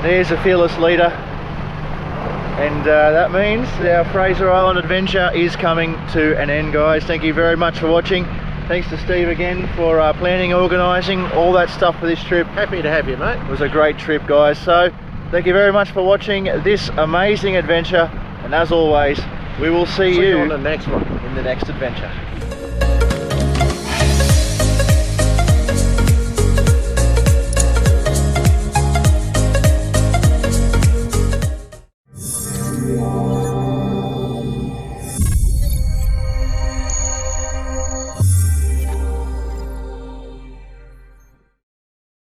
There's the fearless leader, and that means our Fraser Island adventure is coming to an end, guys. Thank you very much for watching. Thanks to Steve again for planning, organising, all that stuff for this trip. Happy to have you, mate. It was a great trip, guys. So thank you very much for watching this amazing adventure, and as always, we will see you on the next one. in the next adventure.